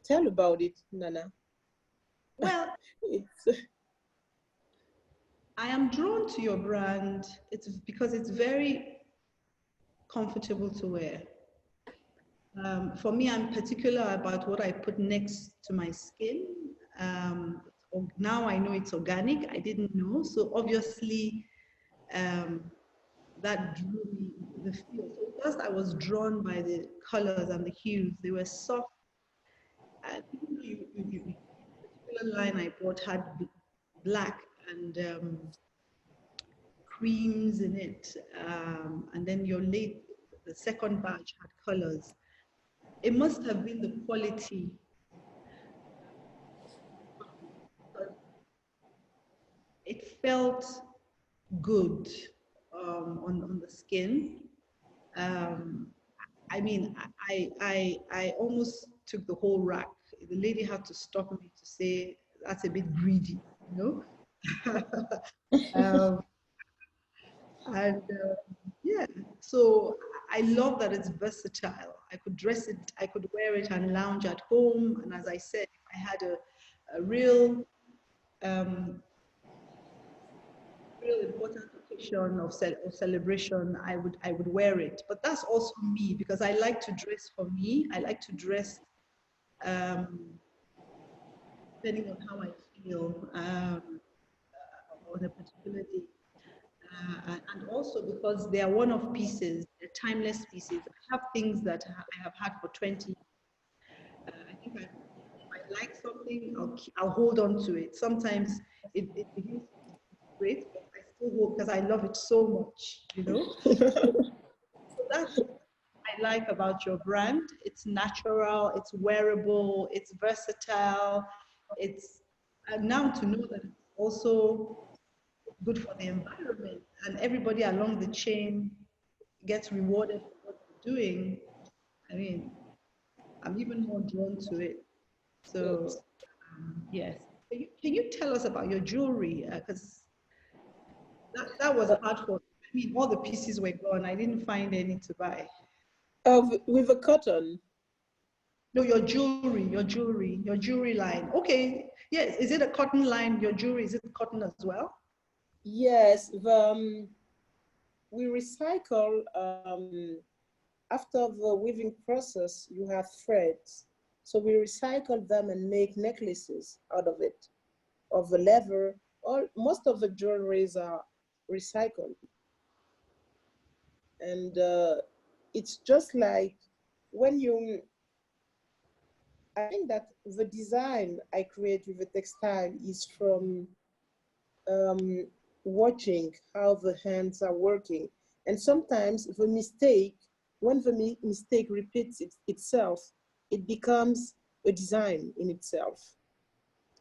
tell about it, Nana. Well, It's I am drawn to your brand. It's because it's very comfortable to wear. For me, I'm particular about what I put next to my skin. Now I know it's organic. I didn't know. So obviously, that drew me the feel. So first, I was drawn by the colors and the hues. They were soft. And even though the particular line I bought had black and creams in it, and then the second batch had colors. It must have been the quality. It felt good on the skin. Um, I mean, I almost took the whole rack. The lady had to stop me to say, that's a bit greedy, you know? um, and yeah, so I love that it's versatile. I could dress it, I could wear it and lounge at home. And as I said, if I had a real um, real important occasion or celebration, I would wear it. But that's also me because I like to dress for me. I like to dress um, depending on how I feel on a particular day. And also because they are one-off pieces, they're timeless pieces. I have things that I have had for 20 years. I think if I like something, I'll hold on to it. Sometimes it begins to great, but I still hope because I love it so much, you know. So that's what I like about your brand. It's natural, it's wearable, it's versatile. It's and now to know that it's also good for the environment and everybody along the chain gets rewarded for what they're doing. I mean, I'm even more drawn to it. So, yes. Can you tell us about your jewelry? Because that was hard for, I mean, all the pieces were gone. I didn't find any to buy. With the cotton. No, your jewelry line. Okay, yes. Is it a cotton line? Your jewelry, is it cotton as well? Yes, we recycle, after the weaving process, you have threads. So we recycle them and make necklaces out of it, of the leather. Most of the jewelries are recycled. And it's just like when you, I think that the design I create with the textile is from um, watching how the hands are working. And sometimes the mistake, when the mistake repeats itself, it becomes a design in itself.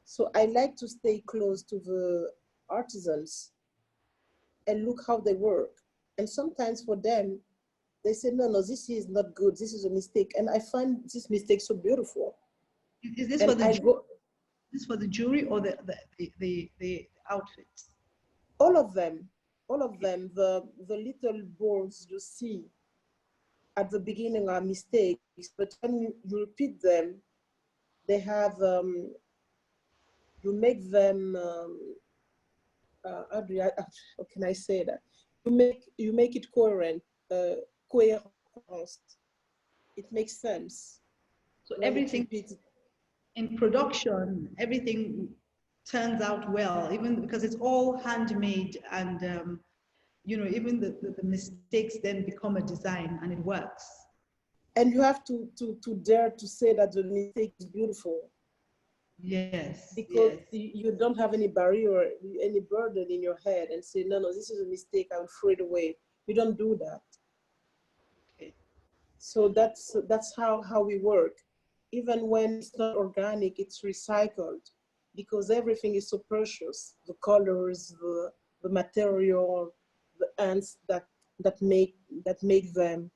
So I like to stay close to the artisans and look how they work. And sometimes for them, they say, no, no, this is not good. This is a mistake. And I find this mistake so beautiful. Is this And for the I go, this for the jewelry or the outfits? all of them, the little balls you see at the beginning are mistakes, but when you repeat them, they have, you make them, how can I say that? You make it coherent, coherence. It makes sense So when it's everything repeated. in production, everything turns out well, even because it's all handmade, and you know, even the mistakes then become a design and it works. And you have to dare to say that the mistake is beautiful, Yes, because yes. you don't have any barrier, any burden in your head and say, no, no, this is a mistake, I'll throw it away. You don't do that. Okay. So that's how we work. Even when it's not organic, it's recycled, because everything is so precious. The colors, the material, the ants that make them.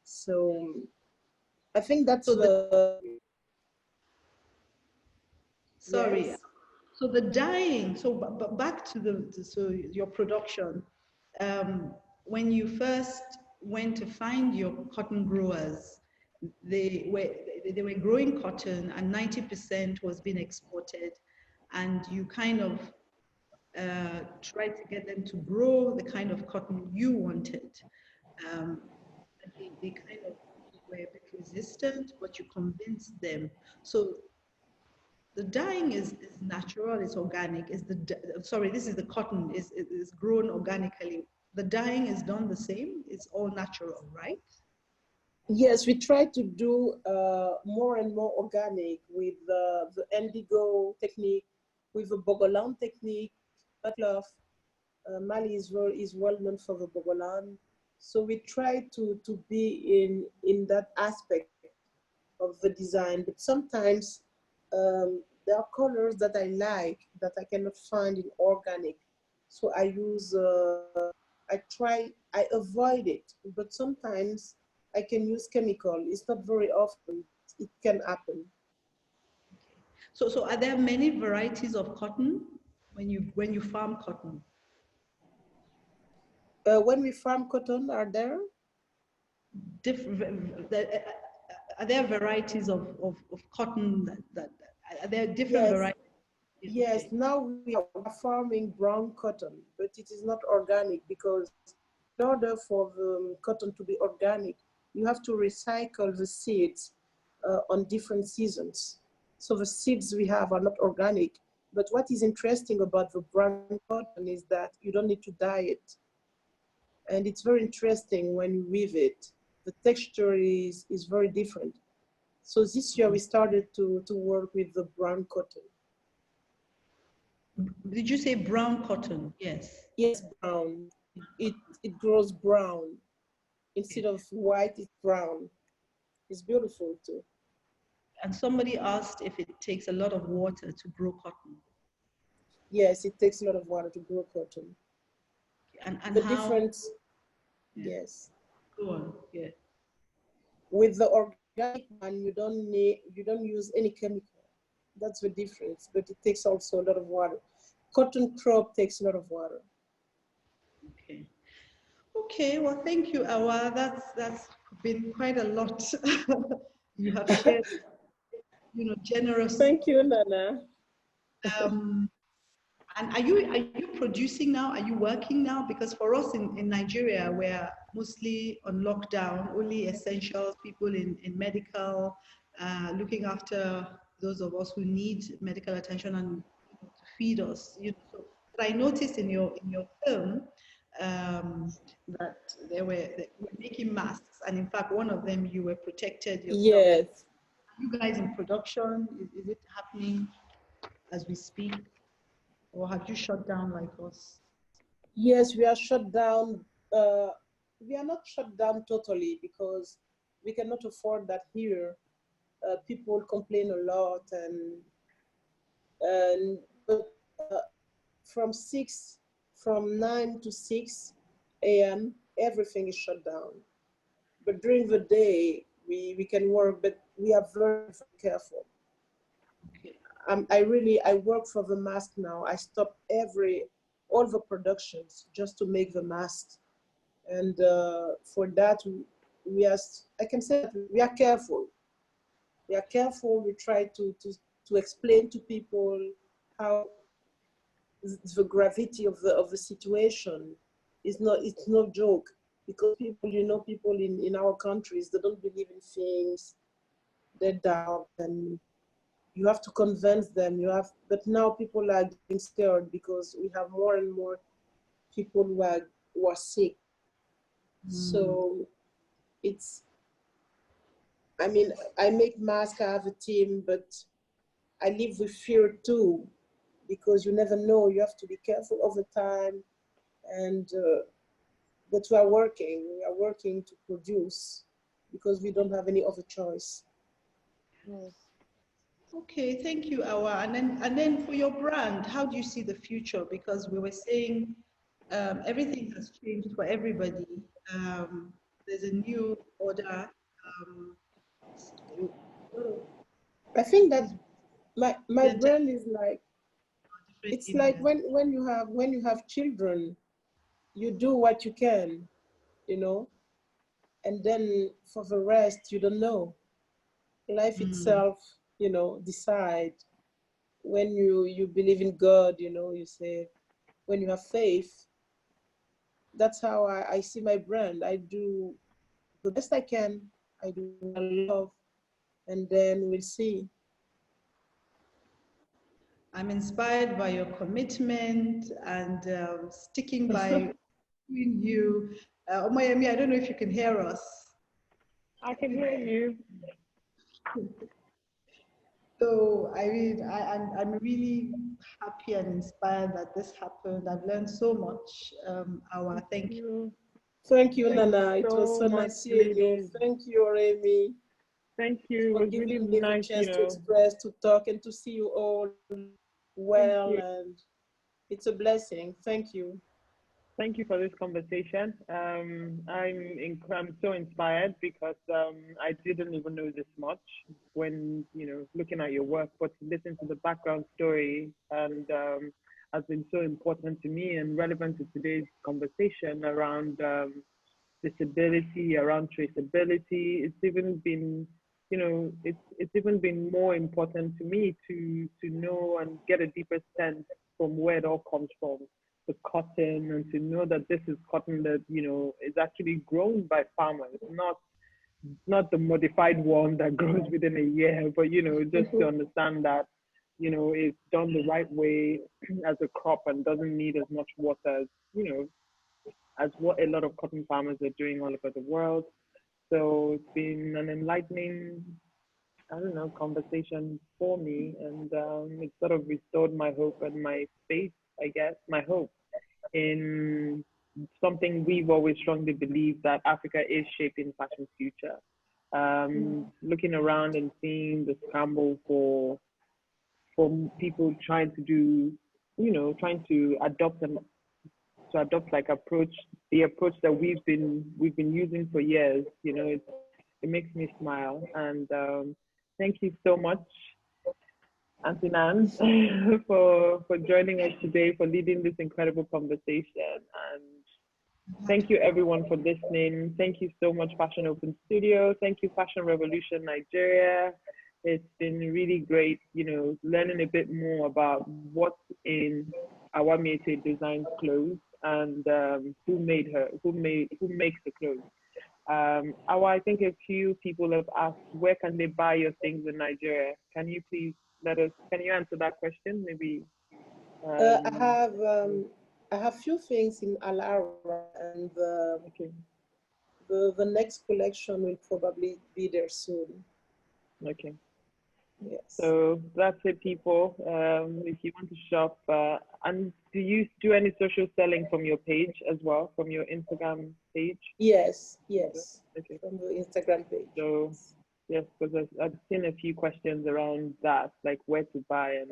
So I think that's So the, sorry. yes. So the dyeing. So but back to so your production. Um, when you first went to find your cotton growers, they were they were growing cotton, and 90% was being exported, and you kind of tried to get them to grow the kind of cotton you wanted. Um, they kind of were a bit resistant, but you convinced them. So the dyeing is natural, it's organic. Sorry, this is the cotton is grown organically. The dyeing is done the same. It's all natural, right? Yes, we try to do more and more organic with the indigo technique, with the bogolan technique. Cloth. Mali is well known for the bogolan. So we try to be in that aspect of the design. But sometimes there are colors that I like that I cannot find in organic. So I avoid it. But sometimes I can use chemical. It's not very often. It can happen. So are there many varieties of cotton when you farm cotton? When we farm cotton, are there? Different. Are there varieties of cotton that are there different Yes. varieties? Yes, Okay. now we are farming brown cotton, but it is not organic, because in order for the cotton to be organic, you have to recycle the seeds on different seasons. So the seeds we have are not organic. But what is interesting about the brown cotton is that you don't need to dye it. And it's very interesting when you weave it. The texture is very different. So this year we started to work with the brown cotton. Did you say brown cotton? Yes. Yes, brown. It grows brown. Instead of white, it's brown. It's beautiful too. And somebody asked if it takes a lot of water to grow cotton. Yes, it takes a lot of water to grow cotton. And The how? difference, Yeah. yes. Go on. Yeah. With the organic one, you don't use any chemical. That's the difference, but it takes also a lot of water. Cotton crop takes a lot of water. Okay. Okay, well, thank you, Awa. That's been quite a lot you have shared, generous. Thank you, Nana. Um, and are you producing now? Are you working now? Because for us in Nigeria, we're mostly on lockdown, only essentials, people in medical, looking after those of us who need medical attention and to feed us. So, but I noticed in your film that they were making masks, and in fact, one of them you were protected yourself. Yes. Are you guys in production? Is it happening as we speak? Or have you shut down like us? Yes, we are shut down. We are not shut down totally because we cannot afford that here. People complain a lot, and but uh, from six, from 9 to 6 a.m., everything is shut down. But during the day, we can work, but we are very, very careful. Okay. I work for the mask now. I stop all the productions just to make the masks, and for that we are. I can say that we are careful. We are careful. We try to explain to people how the gravity of the situation is not. It's no joke because people in our countries, they don't believe in things. They doubt, and you have to convince them. But now people are getting scared because we have more and more people who are sick. So it's, I mean, I make masks, I have a team, but I live with fear too, because you never know. You have to be careful all the time, and but we are working to produce because we don't have any other choice. Okay, thank you, Awa. And then for your brand, how do you see the future? Because we were saying everything has changed for everybody. There's a new order. Um, I think that my different brand is like, it's like areas. when you have children, you do what you can, you know, and then for the rest you don't know. Life Mm. itself, decide. When you believe in God, you say, when you have faith, that's how I see my brand. I do the best I can. I do what I love, and then we'll see. I'm inspired by your commitment and sticking by you. Omoyemi, I don't know if you can hear us. I can hear you. So I mean, I'm really happy and inspired that this happened. I've learned so much. Awa, thank you. Thank you, Thank you Nana. It was so so much, nice seeing you. ladies. Thank you, Remy, Thank you. It for was really giving me the nice, chance to express, to talk, and to see you all Thank well. you. And it's a blessing. Thank you. Thank you for this conversation. I'm so inspired because I didn't even know this much when looking at your work, but to listen to the background story and has been so important to me and relevant to today's conversation around disability, around traceability. It's even been it's even been more important to me to know and get a deeper sense from where it all comes from, the cotton, and to know that this is cotton that is actually grown by farmers, not the modified one that grows within a year, but just to understand that it's done the right way as a crop and doesn't need as much water as as what a lot of cotton farmers are doing all over the world. So it's been an enlightening, I don't know, conversation for me, and it sort of restored my hope and my faith, I guess, my hope in something we've always strongly believed, that Africa is shaping fashion's future. Looking around and seeing the scramble for people trying to do, trying to adopt like approach the approach that we've been using for years. it makes me smile. And thank you so much, Auntie Nan, for joining us today, for leading this incredible conversation. And thank you everyone for listening. Thank you so much, Fashion Open Studio. Thank you, Fashion Revolution Nigeria. It's been really great, learning a bit more about what's in Awa Meite Designs clothes and who makes the clothes. Awa, I think a few people have asked, where can they buy your things in Nigeria? Can you please can you answer that question? Maybe. I have few things in Alara, and Okay. the next collection will probably be there soon. Okay. Yes. So that's it, people. If you want to shop, and do you do any social selling from your page as well, from your Instagram page? Yes. Okay. From the Instagram page. So yes, because I've seen a few questions around that, like where to buy and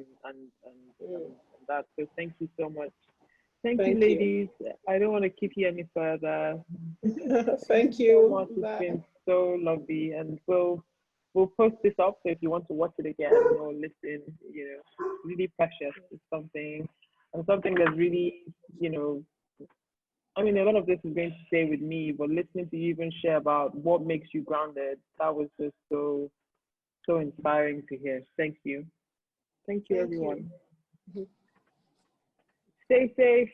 that. So thank you so much. Thank you, ladies. I don't want to keep you any further. Thank you so much. It's been so lovely, and we'll post this up. So if you want to watch it again or listen, really precious. It's something that's really, I mean, a lot of this is going to stay with me, but listening to you even share about what makes you grounded, that was just so inspiring to hear. Thank you. Thank you, everyone. You. Stay safe.